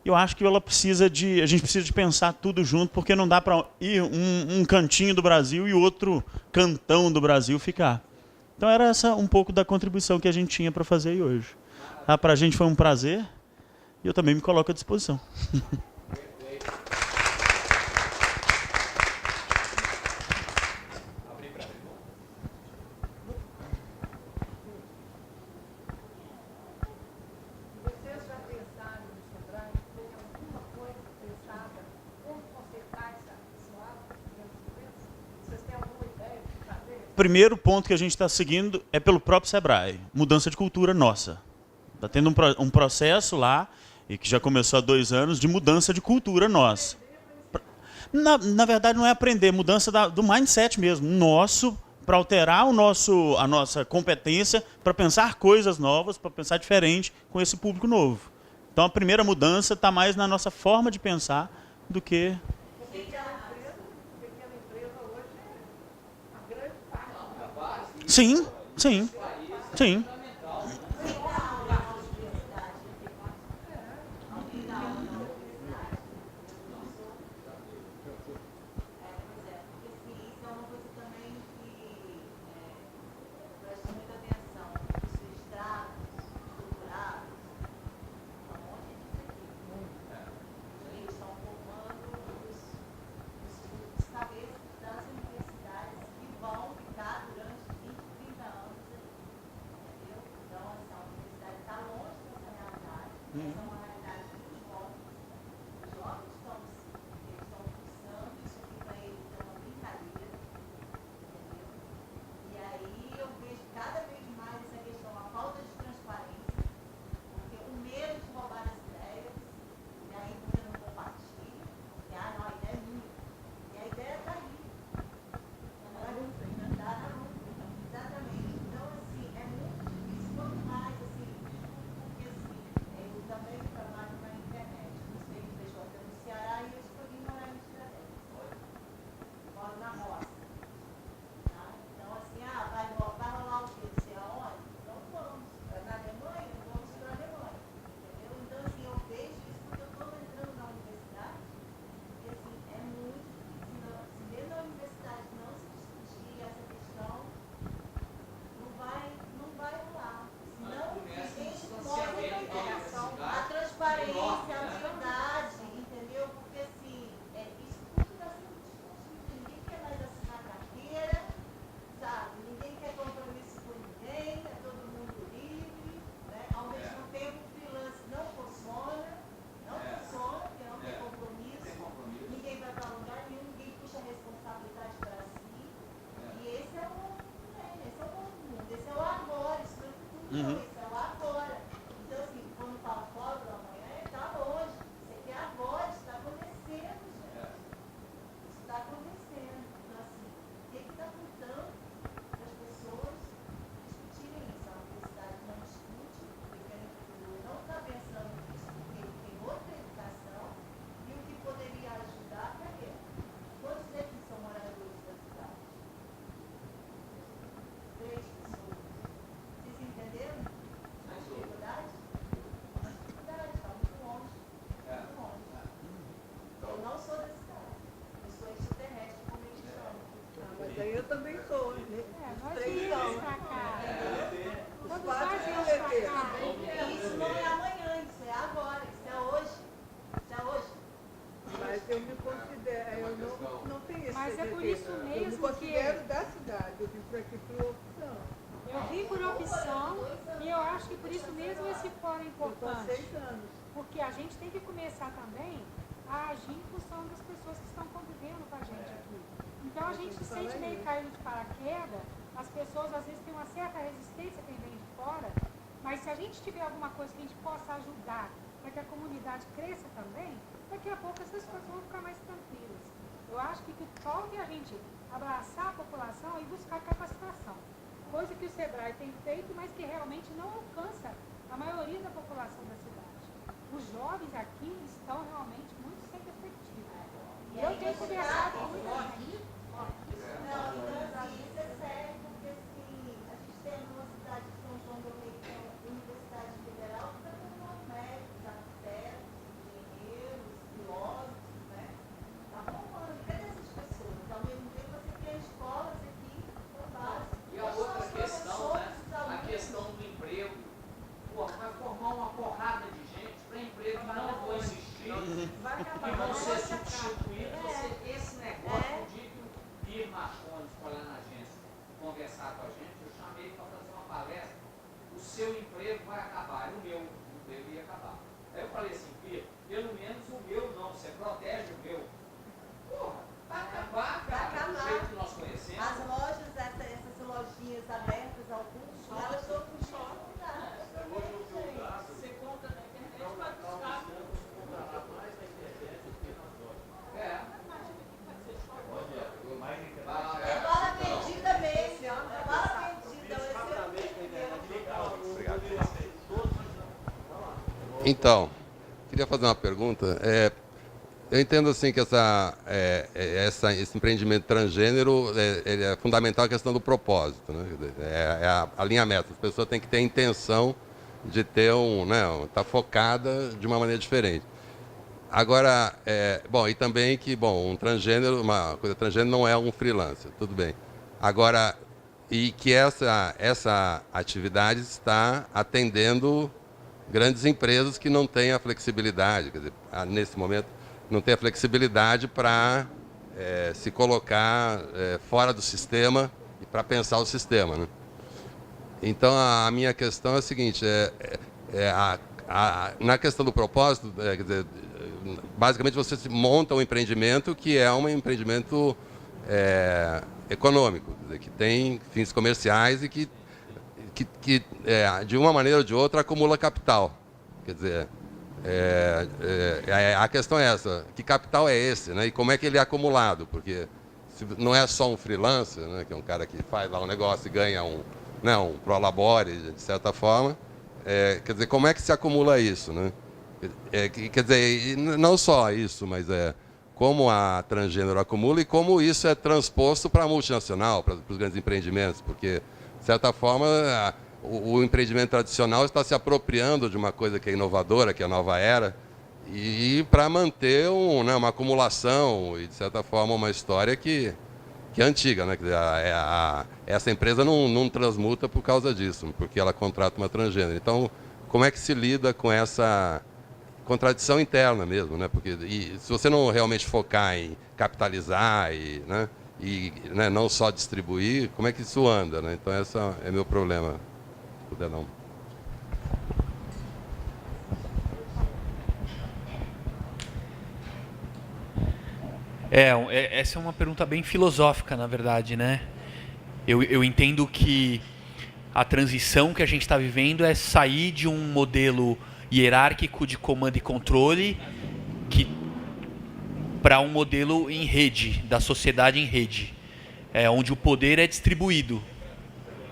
Eu acho que a gente precisa de pensar tudo junto, porque não dá para ir um cantinho do Brasil e outro cantão do Brasil ficar. Então era essa um pouco da contribuição que a gente tinha para fazer aí hoje. Para a gente foi um prazer e eu também me coloco à disposição. Vocês já pensaram no Sebrae? Tem alguma coisa pensada? Como consertar esse lado das empresas? Vocês têm alguma ideia de fazer? O primeiro ponto que a gente está seguindo é pelo próprio Sebrae. Mudança de cultura nossa. Está tendo um processo lá, e que já começou há 2 anos, de mudança de cultura nossa. Na verdade, não é aprender, mudança do mindset mesmo, nosso, para alterar a nossa competência, para pensar coisas novas, para pensar diferente com esse público novo. Então, a primeira mudança está mais na nossa forma de pensar do que... Sim, sim, sim. Eu também sou, né? Nós viemos pra cá. Quando nós viemos pra cá. Isso não é amanhã, isso é agora, isso é hoje. Isso é hoje. Mas eu me considero, eu não tenho esse Mas é por isso eu me mesmo considero que da cidade, eu vim por aqui por opção. eu vim por opção e eu acho que por isso mesmo esse fórum é Eu tô há importante. 6 anos. Porque a gente tem que começar também a agir em função das pessoas que estão convivendo com a gente aqui. Então a gente se sente meio caído de paraquedas, as pessoas às vezes têm uma certa resistência quem vem de fora, mas se a gente tiver alguma coisa que a gente possa ajudar para que a comunidade cresça também, daqui a pouco essas coisas vão ficar mais tranquilas. Eu acho que falta a gente abraçar a população e buscar capacitação, coisa que o Sebrae tem feito, mas que realmente não alcança a maioria da população da cidade. Os jovens aqui estão realmente muito sem perspectiva. E eu tenho conversado com muita gente. Não, então assim, isso é sério, porque assim, a gente tem uma cidade de São João do Rei, que é uma universidade federal, que está formando médicos, arquitetos, engenheiros, filósofos, né? Está formando. Cadê essas pessoas? Ao mesmo tempo você tem escolas aqui, básicas. E a outra questão, né? A questão do emprego. Pô, vai formar Vai acabar. que vão ser substituídos. Esse negócio, no dia que o Pierre Marcones foi lá na agência conversar com a gente, eu chamei para fazer uma palestra. O seu emprego vai acabar. O meu emprego ia acabar. Aí eu falei assim, Pierre, pelo menos o meu não, você protege o meu. Porra, vai acabar, cara, do jeito que nós conhecemos. As lojas, essas lojinhas abertas ao público, elas estão funcionando. Você compra na internet, vai buscar. É bala perdida mesmo. É bala perdida. Então, queria fazer uma pergunta. Eu entendo assim que esse empreendimento transgênero é fundamental a questão do propósito, né? É a linha meta. A pessoa tem que ter a intenção de ter tá focada de uma maneira diferente. Agora, e também que, um transgênero, uma coisa transgênero não é um freelancer, tudo bem. Agora, e que essa atividade está atendendo grandes empresas que não têm a flexibilidade, quer dizer, nesse momento, não tem a flexibilidade para se colocar fora do sistema e para pensar o sistema, né? Então, a minha questão é a seguinte, na questão do propósito, quer dizer, basicamente você monta um empreendimento que é um empreendimento econômico, quer dizer, que tem fins comerciais e que de uma maneira ou de outra acumula capital. Quer dizer, a questão é essa, que capital é esse, né? E como é que ele é acumulado? Porque se não é só um freelancer, né, que é um cara que faz lá um negócio e ganha um prolabore, de certa forma, quer dizer, como é que se acumula isso, né? Quer dizer, não só isso, mas como a transgênero acumula e como isso é transposto para a multinacional, para os grandes empreendimentos, porque, de certa forma, o empreendimento tradicional está se apropriando de uma coisa que é inovadora, que é a nova era, e para manter uma acumulação e, de certa forma, uma história que é antiga, né? Quer dizer, essa empresa não transmuta por causa disso, porque ela contrata uma transgênero. Então, como é que se lida com essa contradição interna mesmo, né? Porque se você não realmente focar em capitalizar e não só distribuir, como é que isso anda, né? Então, esse é meu problema. Se puder não. Essa é uma pergunta bem filosófica, na verdade, né? Eu entendo que a transição que a gente está vivendo é sair de um modelo hierárquico de comando e controle para um modelo em rede, da sociedade em rede, onde o poder é distribuído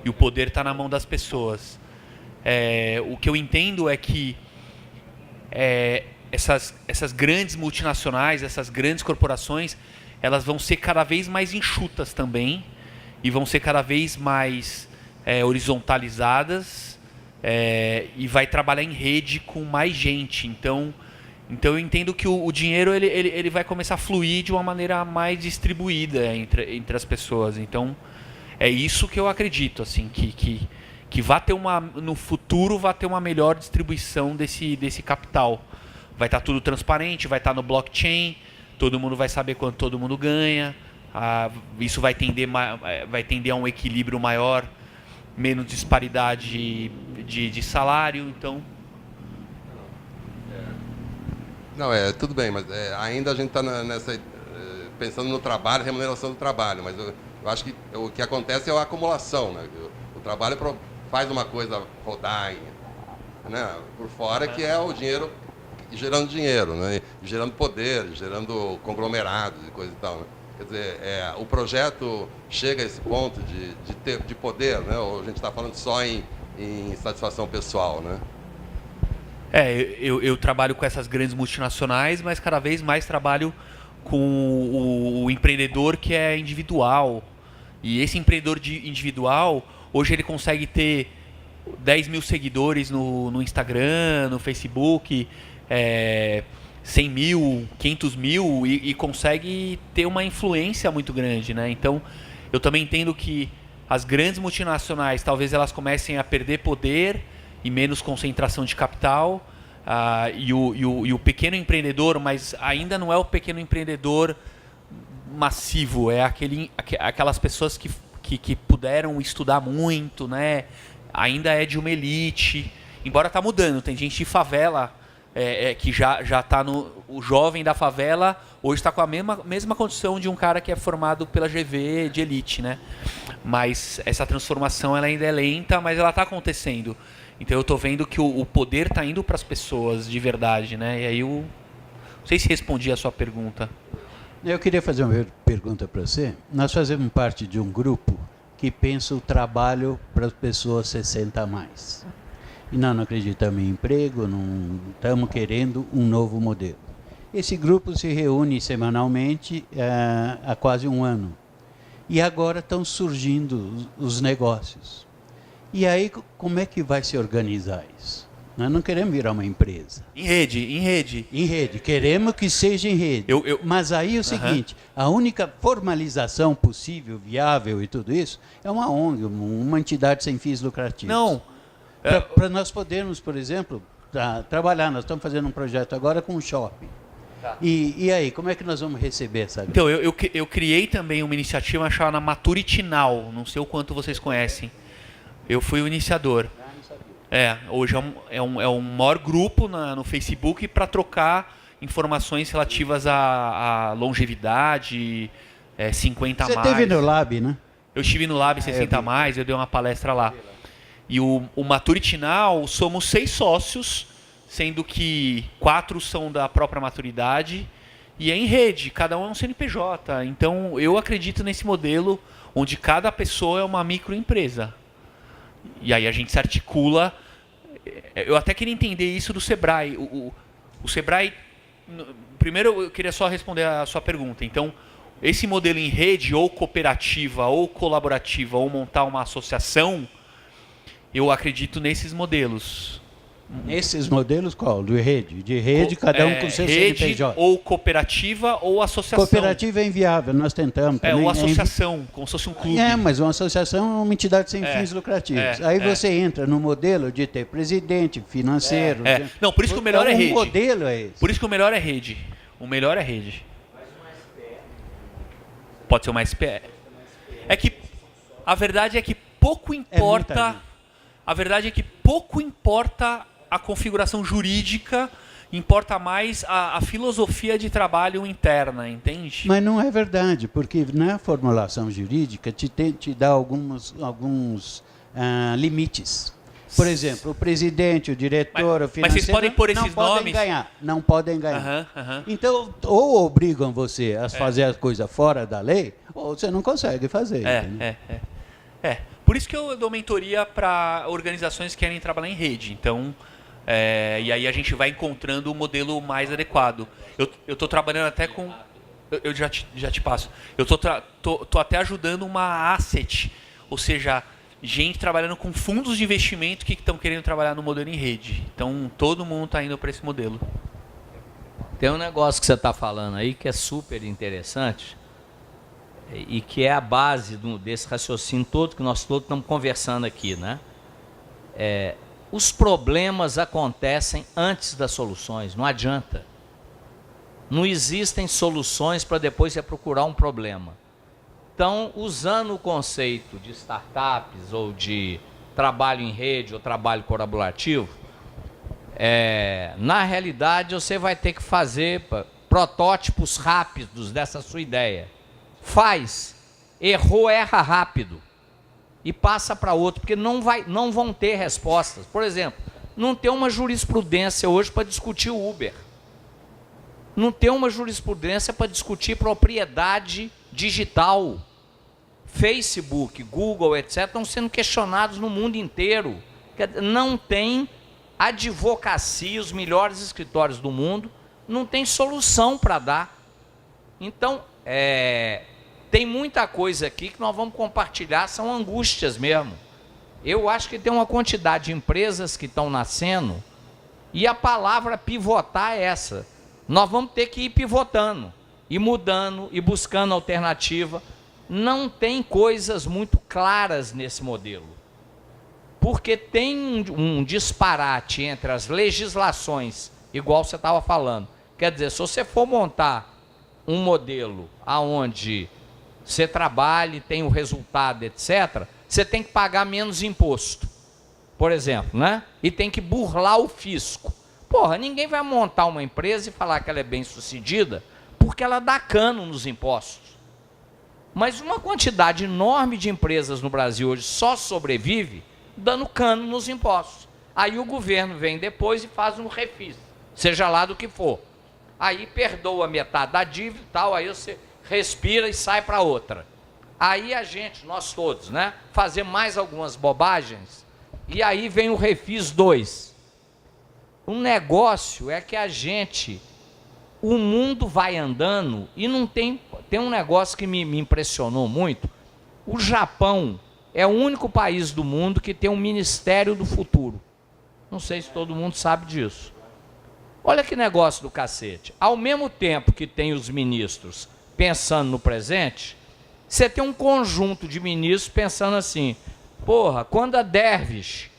e o poder está na mão das pessoas. O que eu entendo é que essas grandes multinacionais, essas grandes corporações, elas vão ser cada vez mais enxutas também e vão ser cada vez mais horizontalizadas e vai trabalhar em rede com mais gente. Então eu entendo que o dinheiro ele vai começar a fluir de uma maneira mais distribuída entre as pessoas. Então é isso que eu acredito, assim, que vai ter no futuro vai ter uma melhor distribuição desse capital. Vai estar tudo transparente, vai estar no blockchain, todo mundo vai saber quanto todo mundo ganha, isso vai tender a um equilíbrio maior, menos disparidade de salário, então... Não, tudo bem, mas ainda a gente está pensando no trabalho, remuneração do trabalho, mas eu acho que o que acontece é a acumulação, né? O trabalho faz uma coisa rodar por fora, que é o dinheiro gerando dinheiro, né? Gerando poder, gerando conglomerados e coisa e tal, né? Quer dizer, o projeto chega a esse ponto de poder, né? Ou a gente está falando só em satisfação pessoal, né? Eu trabalho com essas grandes multinacionais, mas cada vez mais trabalho com o empreendedor que é individual. E esse empreendedor individual, hoje ele consegue ter 10 mil seguidores no Instagram, no Facebook, 100 mil, 500 mil e consegue ter uma influência muito grande, né? Então, eu também entendo que as grandes multinacionais, talvez elas comecem a perder poder e menos concentração de capital, e o pequeno empreendedor, mas ainda não é o pequeno empreendedor massivo, é aquelas pessoas que puderam estudar muito, né? Ainda é de uma elite, embora está mudando, tem gente de favela que já está o jovem da favela hoje está com a mesma condição de um cara que é formado pela GV de elite, né? Mas essa transformação ela ainda é lenta, mas ela está acontecendo. Então eu estou vendo que o poder está indo para as pessoas de verdade, né? E aí não sei se respondi a sua pergunta. Eu queria fazer uma pergunta para você. Nós fazemos parte de um grupo que pensa o trabalho para as pessoas 60 a mais. E nós não acreditamos em emprego, não estamos querendo um novo modelo. Esse grupo se reúne semanalmente há quase um ano. E agora estão surgindo os negócios. E aí, como é que vai se organizar isso? Nós não queremos virar uma empresa. Em rede. Em rede. Queremos que seja em rede. Mas aí é o seguinte, a única formalização possível, viável e tudo isso, é uma ONG, uma entidade sem fins lucrativos. Não. Para nós podermos, por exemplo, trabalhar. Nós estamos fazendo um projeto agora com um shopping. Tá. E aí, como é que nós vamos receber essa grana? Então, eu criei também uma iniciativa chamada Maturity Now. Não sei o quanto vocês conhecem. Eu fui o iniciador. Hoje é um maior grupo no Facebook para trocar informações relativas à longevidade, 50 a mais. Você esteve no Lab, né? Eu estive no Lab 60 a mais, eu dei uma palestra lá. E o Maturity Now, somos 6 sócios, sendo que 4 são da própria maturidade e é em rede, cada um é um CNPJ. Então eu acredito nesse modelo onde cada pessoa é uma microempresa. E aí a gente se articula. Eu até queria entender isso do Sebrae. O Sebrae... Primeiro eu queria só responder a sua pergunta. Então, esse modelo em rede, ou cooperativa, ou colaborativa, ou montar uma associação, eu acredito nesses modelos. Esses modelos qual? De rede? De rede, cada um com seu CNPJ. Ou cooperativa ou associação. Cooperativa é inviável, nós tentamos. Ou associação, como se fosse um clube. Mas uma associação é uma entidade sem fins lucrativos. Aí você entra no modelo de ter presidente, financeiro. Não, por isso que o melhor é rede. O modelo é esse. Por isso que o melhor é rede. O melhor é rede. Pode ser uma SPE. É que a verdade é que pouco importa. A verdade é que pouco importa a configuração jurídica, importa mais a filosofia de trabalho interna, entende? Mas não é verdade, porque na formulação jurídica te dá alguns limites. Por exemplo, o presidente, o diretor, o financeiro... Mas vocês podem pôr esses nomes? Não podem ganhar. Então, ou obrigam você a fazer as coisas fora da lei, ou você não consegue fazer. Por isso que eu dou mentoria para organizações que querem trabalhar em rede. Então, e aí a gente vai encontrando o modelo mais adequado. Eu estou trabalhando até com... Eu já te passo. Eu estou até ajudando uma asset, ou seja, gente trabalhando com fundos de investimento que estão querendo trabalhar no modelo em rede. Então, todo mundo está indo para esse modelo. Tem um negócio que você está falando aí que é super interessante e que é a base desse raciocínio todo que nós todos estamos conversando aqui, né? Os problemas acontecem antes das soluções, não adianta. Não existem soluções para depois você procurar um problema. Então, usando o conceito de startups ou de trabalho em rede ou trabalho colaborativo, na realidade você vai ter que fazer protótipos rápidos dessa sua ideia. Errou, erra rápido e passa para outro, porque não vão ter respostas. Por exemplo, não tem uma jurisprudência hoje para discutir o Uber. Não tem uma jurisprudência para discutir propriedade digital. Facebook, Google, etc., estão sendo questionados no mundo inteiro. Não tem advocacia, os melhores escritórios do mundo, não tem solução para dar. Então, tem muita coisa aqui que nós vamos compartilhar, são angústias mesmo. Eu acho que tem uma quantidade de empresas que estão nascendo e a palavra pivotar é essa. Nós vamos ter que ir pivotando, e mudando, e buscando alternativa. Não tem coisas muito claras nesse modelo. Porque tem um disparate entre as legislações, igual você estava falando. Quer dizer, se você for montar um modelo aonde você trabalha e tem o resultado, etc., você tem que pagar menos imposto, por exemplo, né? E tem que burlar o fisco. Porra, ninguém vai montar uma empresa e falar que ela é bem-sucedida porque ela dá cano nos impostos. Mas uma quantidade enorme de empresas no Brasil hoje só sobrevive dando cano nos impostos. Aí o governo vem depois e faz um refis, seja lá do que for. Aí perdoa metade da dívida e tal, aí você respira e sai para outra. Aí a gente, nós todos, né, fazer mais algumas bobagens, e aí vem o refis 2. O negócio é que o mundo vai andando e não tem um negócio que me impressionou muito. O Japão é o único país do mundo que tem um Ministério do Futuro. Não sei se todo mundo sabe disso. Olha que negócio do cacete. Ao mesmo tempo que tem os ministros pensando no presente, você tem um conjunto de ministros pensando assim, porra, quando a Dervish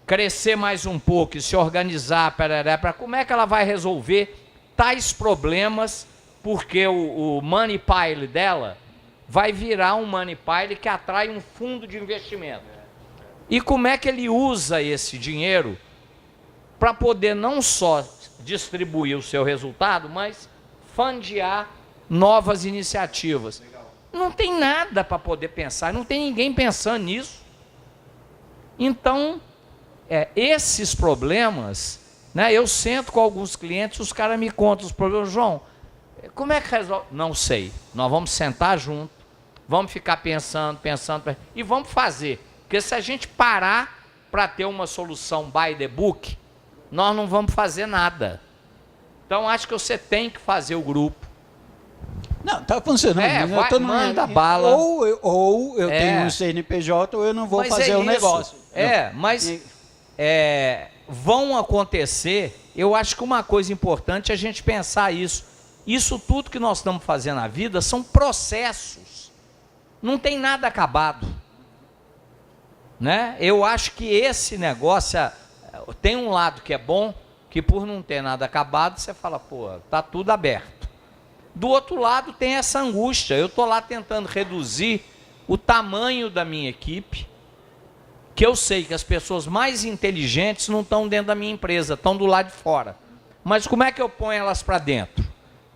crescer mais um pouco e se organizar, como é que ela vai resolver tais problemas, porque o money pile dela vai virar um money pile que atrai um fundo de investimento. E como é que ele usa esse dinheiro para poder não só distribuir o seu resultado, mas fundear novas iniciativas. Não tem nada para poder pensar, não tem ninguém pensando nisso. Então, esses problemas, né, eu sento com alguns clientes, os caras me contam os problemas. João, como é que resolve? Não sei. Nós vamos sentar junto, vamos ficar pensando, e vamos fazer. Porque se a gente parar para ter uma solução by the book, nós não vamos fazer nada. Então, acho que você tem que fazer o grupo. Não, está funcionando. Manda bala. Ou eu tenho um CNPJ ou eu não vou fazer o negócio. Mas vão acontecer. Eu acho que uma coisa importante é a gente pensar isso. Isso tudo que nós estamos fazendo na vida são processos. Não tem nada acabado. Né? Eu acho que esse negócio tem um lado que é bom, que por não ter nada acabado, você fala, pô, tá tudo aberto. Do outro lado tem essa angústia. Eu estou lá tentando reduzir o tamanho da minha equipe, que eu sei que as pessoas mais inteligentes não estão dentro da minha empresa, estão do lado de fora. Mas como é que eu ponho elas para dentro?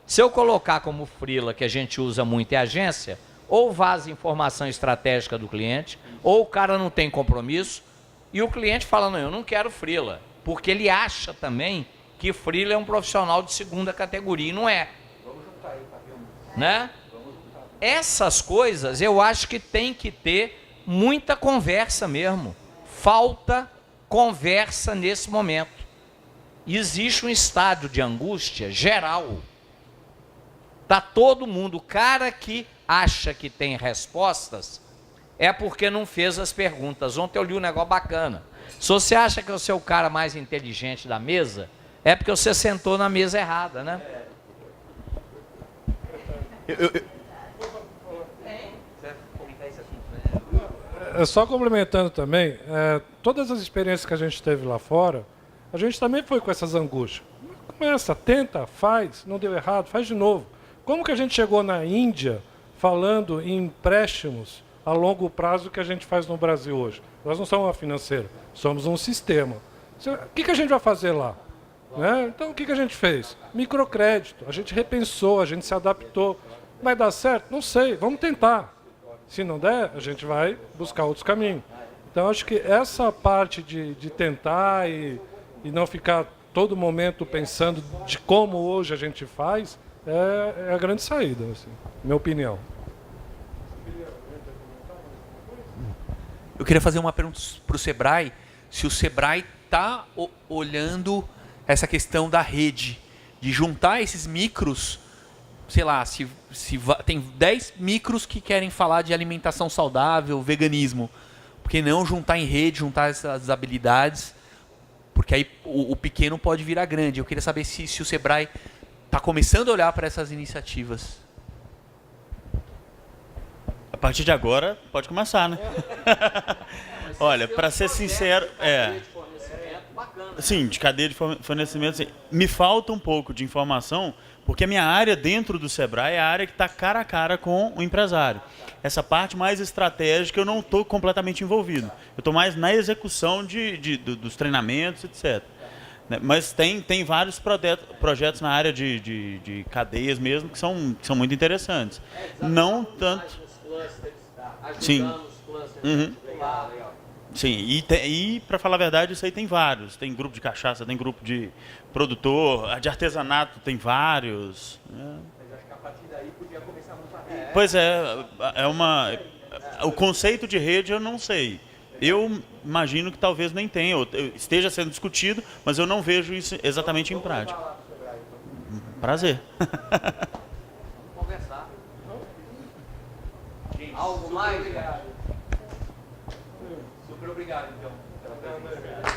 Se eu colocar como freela, que a gente usa muito em agência, ou vaza informação estratégica do cliente, ou o cara não tem compromisso, e o cliente fala, não, eu não quero freela, porque ele acha também que freela é um profissional de segunda categoria, e não é. Né? Essas coisas eu acho que tem que ter muita conversa mesmo. Falta conversa nesse momento. Existe um estado de angústia geral. Está todo mundo, o cara que acha que tem respostas é porque não fez as perguntas. Ontem eu li um negócio bacana. Se você acha que você é o cara mais inteligente da mesa, é porque você sentou na mesa errada, né? Só complementando também, todas as experiências que a gente teve lá fora, a gente também foi com essas angústias. Começa, tenta, faz, não deu errado, faz de novo. Como que a gente chegou na Índia falando em empréstimos a longo prazo que a gente faz no Brasil hoje? Nós não somos uma financeira, somos um sistema. O que a gente vai fazer lá? Né? Então, o que a gente fez? Microcrédito, a gente repensou, a gente se adaptou. Vai dar certo? Não sei, vamos tentar. Se não der, a gente vai buscar outros caminhos. Então, acho que essa parte de tentar e não ficar todo momento pensando de como hoje a gente faz, é a grande saída, assim, minha opinião. Eu queria fazer uma pergunta para o Sebrae, se o Sebrae está olhando essa questão da rede, de juntar esses micros, sei lá, tem 10 micros que querem falar de alimentação saudável, veganismo, por que não juntar em rede, juntar essas habilidades, porque aí o pequeno pode virar grande. Eu queria saber se o Sebrae está começando a olhar para essas iniciativas. A partir de agora, pode começar, né? Olha, para ser sincero, sim, de cadeia de fornecimento, sim. Me falta um pouco de informação, porque a minha área dentro do Sebrae é a área que está cara a cara com o empresário. Essa parte mais estratégica eu não estou completamente envolvido. Eu estou mais na execução dos treinamentos, etc. Mas tem vários projetos na área de cadeias mesmo que são muito interessantes. Não tanto... Sim. Uhum. Sim, e para falar a verdade, isso aí tem vários. Tem grupo de cachaça, tem grupo de produtor, de artesanato tem vários. Mas acho que a partir daí podia começar muito a rede. Pois o conceito de rede eu não sei. Eu imagino que talvez nem tenha, esteja sendo discutido, mas eu não vejo isso exatamente em prática. Prazer. Conversar. Algo mais? Super obrigado, então, pela presença.